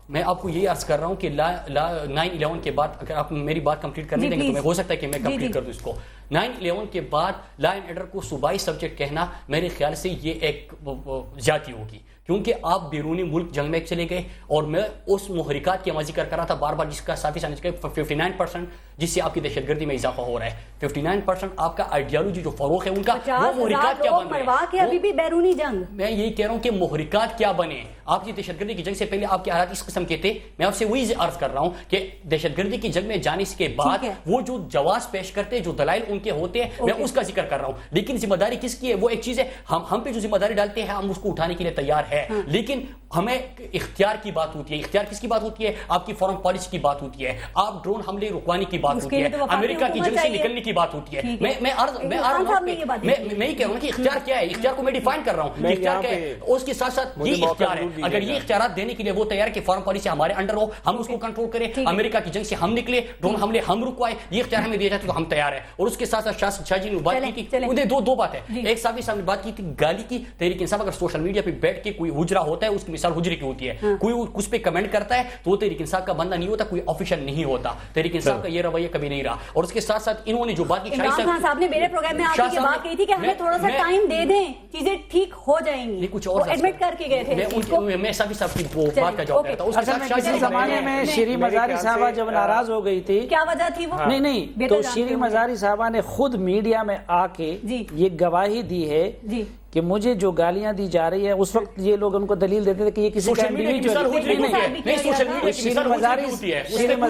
S5: میں آپ کو یہی عرض کر رہا ہوں کہ 9/11 کے بعد, اگر آپ میری بات کمپلیٹ کرنے دیں گے تو میں ہو سکتا ہے کہ میں کمپلیٹ کر دوں اس کو. 9/11 کے بعد لا اینڈ آرڈر کو صوبائی سبجیکٹ کہنا میرے خیال سے یہ ایک زیادتی ہوگی, کیونکہ آپ بیرونی ملک جنگ میں چلے گئے. اور میں اس محرکات کی ذکر کر رہا تھا بار بار, جس کا صافی سمجھ کے 59% جس سے آپ کی دہشت گردی میں اضافہ ہو رہا ہے. 59% آپ کا آئیڈیالوجی جو فروغ ہے ان کا, وہ محرکات کیا بن رہے ہیں.
S3: ابھی بھی بیرونی جنگ,
S5: میں یہی کہہ رہا ہوں کہ محرکات کیا بنے. آپ کی دہشت گردی کی جنگ سے پہلے آپ کے حالات اس قسم کے تھے. میں آپ سے وہی عرض کر رہا ہوں کہ دہشت گردی کی جنگ میں جانے کے بعد وہ جو جواز پیش کرتے ہیں, جو دلائل ان کے ہوتے ہیں, میں اس کا ذکر کر رہا ہوں. لیکن ذمہ داری کس کی ہے؟ وہ ایک چیز ہے, ہم پہ جو ذمہ داری ڈالتے ہیں ہم اس کو اٹھانے کے لیے تیار ہے, لیکن ہمیں اختیار کی بات ہوتی ہے. اختیار کس کی بات ہوتی ہے؟ آپ کی فورن پالیسی کی بات ہوتی ہے, آپ ڈرون حملے رکوانے کی بات ہوتی ہے, امریکہ کی جنگ سے نکلنے کی بات ہوتی ہے. میں ہی کہہ رہا ہوں کہ اختیار کیا ہے. اختیار کو میں ڈیفائن کر رہا ہوں, اختیار کیا ہے. اس کے ساتھ ساتھ یہ اختیار ہے, اگر یہ اختیارات دینے کے لیے وہ تیار ہے کہ فورن پالیسی ہمارے انڈر ہو, ہم اس کو کنٹرول کریں, امریکہ کی جنگ سے ہم نکلے, ڈرون حملے ہم رکوائے, یہ اختیار ہمیں دیا جاتا تو ہم تیار ہیں. اور اس کے ساتھ ساتھ شاہ جی نے بات کی تھی, دو بات ہے. ایک صافی صاحب نے بات کی تھی گالی کی. تحریک انصاف اگر سوشل میڈیا پہ بیٹھ کے کوئی حجرا ہوتا ہے, اس کی مثال حجرے کی ہوتی ہے, کوئی اس پہ کمنٹ کرتا ہے تو وہ تحریک انصاف کا بندہ نہیں ہوتا, کوئی آفیشل نہیں ہوتا. تحریک انصاف کا یہ رویہ کبھی نہیں رہا. اور اس کے ساتھ ساتھ انہوں نے جو بات کی,
S3: عمران خان صاحب نے میرے پروگرام میں آپ کی بات کی تھی کہ ہمیں تھوڑا سا ٹائم دے دیں, چیزیں ٹھیک ہو جائیں گی,
S5: کچھ اور
S3: ایڈمٹ کر کے گئے تھے.
S5: میں صافی صاحب کی وہ بات کا جواب دیتا ہوں.
S6: کسی زمانے میں شیریں مزاری صاحبہ جب ناراض ہو گئی تھی,
S3: کیا وجہ تھی وہ؟
S6: نہیں تو شیریں مزاری صاحبہ نے خود میڈیا میں آ کے یہ گواہی دی ہے کہ مجھے جو گالیاں دی جا رہی ہے اس وقت یہ لوگ ان کو دلیل دیتے تھے کہ یہ کسی کا شیرین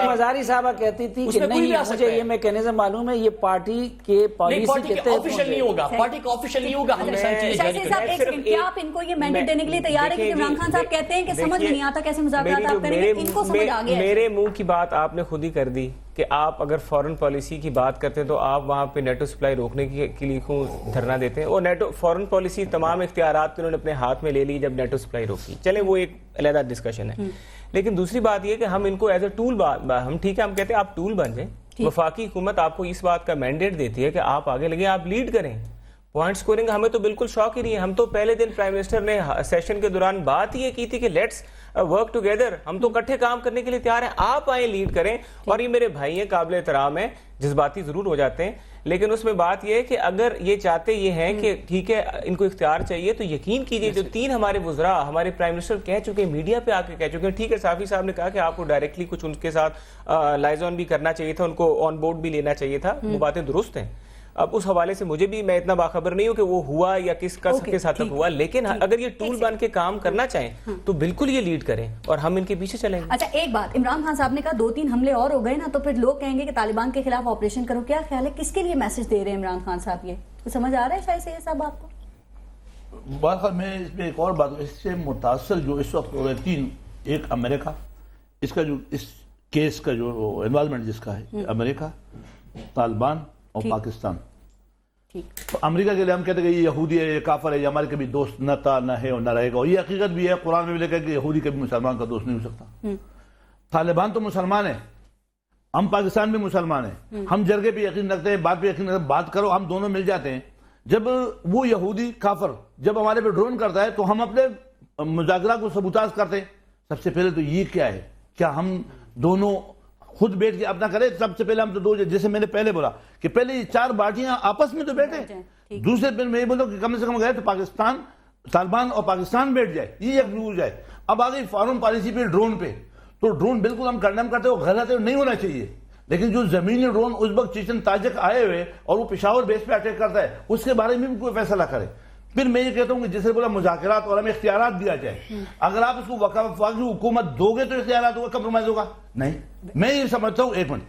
S6: مزاری صاحبہ کہتی تھی کہ نہیں مجھے یہ میکینزم معلوم ہے، یہ پارٹی کے پالیسی کے تحت
S5: آفیشیل نہیں ہوگا، پارٹی کا آفیشیل نہیں ہوگا. ہم نے ساری چیزیں جاری کر دی.
S3: کیا آپ ان کو یہ مینڈیٹ دینے کے لیے تیار ہے کہ عمران خان صاحب کہتے ہیں کہ سمجھ نہیں آتا کیسے مذاکرات آپ کریں گے، ان کو سمجھ آ گیا ہے.
S2: میرے منہ کی بات آپ نے خود ہی کر دی کہ آپ اگر فورن پالیسی کی بات کرتے ہیں تو آپ وہاں پہ نیٹو سپلائی روکنے کے لیے کیوں دھرنا دیتے ہیں؟ اور نیٹو فورن پالیسی تمام اختیارات انہوں نے اپنے ہاتھ میں لے لی جب نیٹو سپلائی روکی. چلیں وہ ایک علیحدہ ڈسکشن ہے، لیکن دوسری بات یہ کہ ہم ان کو ایز اے ٹول، ہم ٹھیک ہے ہم کہتے ہیں آپ ٹول بن جائیں. وفاقی حکومت آپ کو اس بات کا مینڈیٹ دیتی ہے کہ آپ آگے لگیں، آپ لیڈ کریں. پوائنٹ سکورنگ ہمیں تو بالکل شوق ہی نہیں ہے. ہم تو پہلے دن پرائم منسٹر نے سیشن کے دوران بات یہ کی تھی کہ لیٹس ورک ٹوگیدر، ہم تو اکٹھے کام کرنے کے لیے تیار ہیں، آپ آئیں لیڈ کریں. اور یہ میرے بھائی ہیں، قابل احترام ہیں، جذباتی ضرور ہو جاتے ہیں، لیکن اس میں بات یہ ہے کہ اگر یہ چاہتے یہ ہیں کہ ٹھیک ہے ان کو اختیار چاہیے تو یقین کیجئے جو 3 ہمارے وزراء ہمارے پرائم منسٹر کہہ چکے ہیں، میڈیا پہ آ کے کہہ چکے ہیں. ٹھیک ہے صافی صاحب نے کہا کہ آپ کو ڈائریکٹلی کچھ ان کے ساتھ لائزون بھی کرنا چاہیے تھا، ان کو آن بورڈ بھی لینا چاہیے تھا، وہ باتیں درست ہیں. اب اس حوالے سے مجھے بھی، میں اتنا باخبر نہیں ہوں کہ وہ ہوا یا کس حد تک ہوا، لیکن اگر یہ ٹول بن کے کام کرنا چاہیں تو بالکل یہ لیڈ کریں اور ہم ان کے پیچھے چلیں گے.
S3: اچھا ایک بات، عمران خان صاحب نے کہا 2-3 حملے اور ہو گئے نا تو پھر لوگ کہیں گے کہ طالبان کے خلاف آپریشن کرو. کیا خیال ہے کس کے لیے میسج دے رہے ہیں عمران خان صاحب؟ یہ تو سمجھ آ رہا ہے شاید سے یہ صاحب آپ کو؟
S4: بات میں اس میں ایک اور بات، اس سے متاثر جو اس وقت ہو رہے 3، ایک امریکہ، اس کا جو اس کیس کا جو انوالومنٹ جس کا ہے، امریکہ، طالبان اور پاکستان. تو امریکہ کے لیے ہم کہتے ہیں کہ یہ یہودی ہے، یہ کافر ہے، یہ ہمارے کبھی دوست نہ تھا، نہ ہے اور نہ رہے گا. اور یہ حقیقت بھی ہے، قرآن میں بھی لکھا ہے کہ یہودی کبھی مسلمان کا دوست نہیں ہو سکتا. طالبان تو مسلمان ہیں، ہم پاکستان بھی مسلمان ہیں، ہم جرگے پہ یقین رکھتے ہیں، بات پہ یقین رکھتے ہیں، بات کرو ہم دونوں مل جاتے ہیں. جب وہ یہودی کافر جب ہمارے پہ ڈرون کرتا ہے تو ہم اپنے مذاکرات کو سبوتاژ کرتے ہیں. سب سے پہلے تو یہ کیا ہے، کیا ہم دونوں خود بیٹھ کے اپنا کریں؟ سب سے پہلے ہم تو دو، جیسے میں نے پہلے بولا کہ پہلے یہ 4 پارٹیاں آپس میں تو بیٹھے. دوسرے پہ میں یہ بولتا ہوں کہ کم سے کم گئے تو پاکستان، طالبان اور پاکستان بیٹھ جائے، یہ ایک ہو جائے. اب آگئی فارن پالیسی پہ ڈرون پہ، تو ڈرون بالکل ہم کنڈیم کرتے ہیں، وہ غلط ہے، نہیں ہونا چاہیے. لیکن جو زمینی ڈرون ازبک، چیچن، تاجک آئے ہوئے اور وہ پشاور بیس پہ اٹیک کرتا ہے، اس کے بارے میں بھی کوئی فیصلہ کرے. پھر میں یہ کہتا ہوں کہ جیسے بولا مذاکرات اور ہمیں اختیارات دیا جائے. اگر آپ اس کو وفاقی حکومت دو گے تو اختیارات ہوگا، کمپرومائز ہوگا نہیں. میں یہ سمجھتا ہوں، ایک منٹ،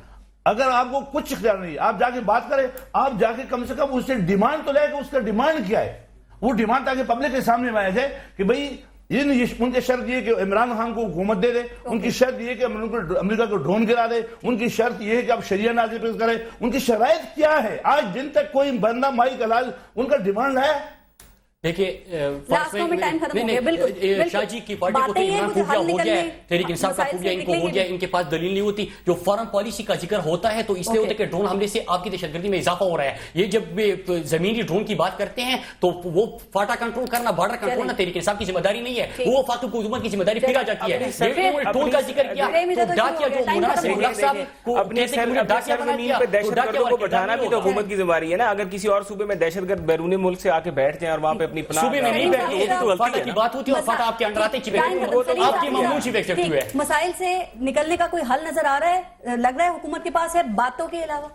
S4: اگر آپ کو کچھ اختیار نہیں، آپ جا کے بات کریں، آپ جا کے کم سے کم اس سے ڈیمانڈ تو لے کہ اس کا ڈیمانڈ کیا ہے. وہ ڈیمانڈ تاکہ پبلک کے سامنے آیا جائے کہ بھئی یہ نہیں، ان کی شرط یہ کہ عمران خان کو حکومت دے دے، ان کی شرط یہ کہ امریکہ کو ڈرون گرا دے، ان کی شرط یہ ہے کہ آپ شریعہ نافذ کریں. ان کی شرائط کیا ہے؟ آج دن تک کوئی بندہ مائی کلال ان کا ڈیمانڈ ہے.
S5: دیکھیے شاہ جی کی پارٹی کو تو عمران خوبیہ ہو گیا ہے، تحریک انصاف کا خوبیہ ان کو ہو گیا ہے، ان کے پاس دلیل نہیں ہوتی. جو فارن پالیسی کا ذکر ہوتا ہے تو اس لیے ہوتا ہے کہ ڈرون حملے سے آپ کی دہشت گردی میں اضافہ ہو رہا ہے. یہ جب زمینی ڈرون کی بات کرتے ہیں تو وہ فاٹا کنٹرول کرنا، بارڈر کنٹرول کرنا تحریک انصاف کی ذمہ داری نہیں ہے، وہ وفاقی حکومت کی ذمہ داری پھر آ جاتی ہے. ڈرون کا ذکر کیا تو ڈاکیا جو مناسب ملک صاحب کو
S2: اپنے ڈاکیا زمین پہ دہشت گردوں کو بٹھانا بھی تو حکومت کی ذمہ داری ہے نا. اگر کسی اور صوبے میں دہشت گرد بیرون ملک سے آ کے بیٹھ جائیں اور وہاں پہ اپنی
S5: صوبے میں نہیں فاٹا کی بات ہوتی ہے اور فاٹا آپ کے انڈر آتے چیف آپ کی معمول چیف ایگزیکٹو ہے.
S3: مسائل سے نکلنے کا کوئی حل نظر آ رہا ہے؟ لگ رہا ہے حکومت کے پاس ہے باتوں کے علاوہ؟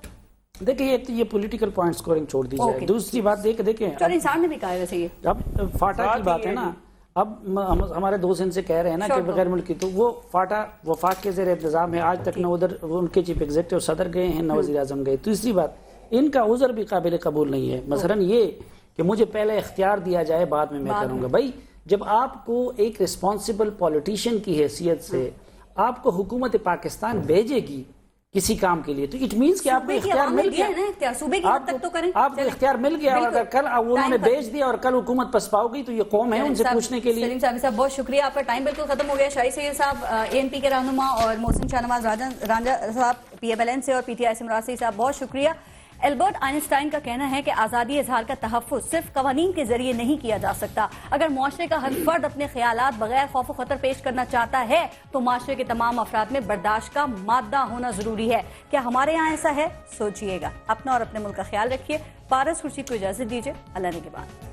S6: دیکھیں ایک تو یہ پولیٹیکل پوائنٹ سکورنگ چھوڑ دی جائے. دوسری بات دیکھیں
S3: انسان نے بھی کہا ہے ویسے یہ
S6: اب فاٹا کی بات ہے نا. اب ہمارے دوست ان سے کہہ رہے ہیں نا کہ بغیر ملکی، تو وہ فاٹا وفاق کے زیر انتظام ہے. آج تک نہ ادھر ان کے چیف ایگزیکٹو صدر گئے ہیں، نہ وزیر اعظم گئے. تیسری بات، ان کا عذر بھی قابل قبول نہیں ہے. مثلا یہ کہ مجھے پہلے اختیار دیا جائے بعد میں کروں گا. بھائی جب آپ کو ایک ریسپانسبل پولیٹیشین کی حیثیت سے آپ کو حکومت پاکستان بھیجے گی کسی کام کے لیے تو اٹ مینس کہ آپ کو اختیار مل گیا. آپ کو اختیار مل گیا اور اگر کل انہوں نے بھیج دیا اور کل حکومت پسپاؤ گئی تو یہ قوم ہے ان سے پوچھنے کے لیے.
S3: سلیم صاحب بہت شکریہ، آپ کا ٹائم بالکل ختم ہو گیا. شاہی سید صاحب ANP کے رہنما اور محسن شاہ نواز رانجھا صاحب PMLN سے اور PTI سے مراد صاحب بہت شکریہ. البرٹ آئنسٹائن کا کہنا ہے کہ آزادی اظہار کا تحفظ صرف قوانین کے ذریعے نہیں کیا جا سکتا. اگر معاشرے کا ہر فرد اپنے خیالات بغیر خوف و خطر پیش کرنا چاہتا ہے تو معاشرے کے تمام افراد میں برداشت کا مادہ ہونا ضروری ہے. کیا ہمارے یہاں ایسا ہے؟ سوچئے گا. اپنا اور اپنے ملک کا خیال رکھیے. پارس خورشید کو اجازت دیجیے. اللہ نے کے بعد.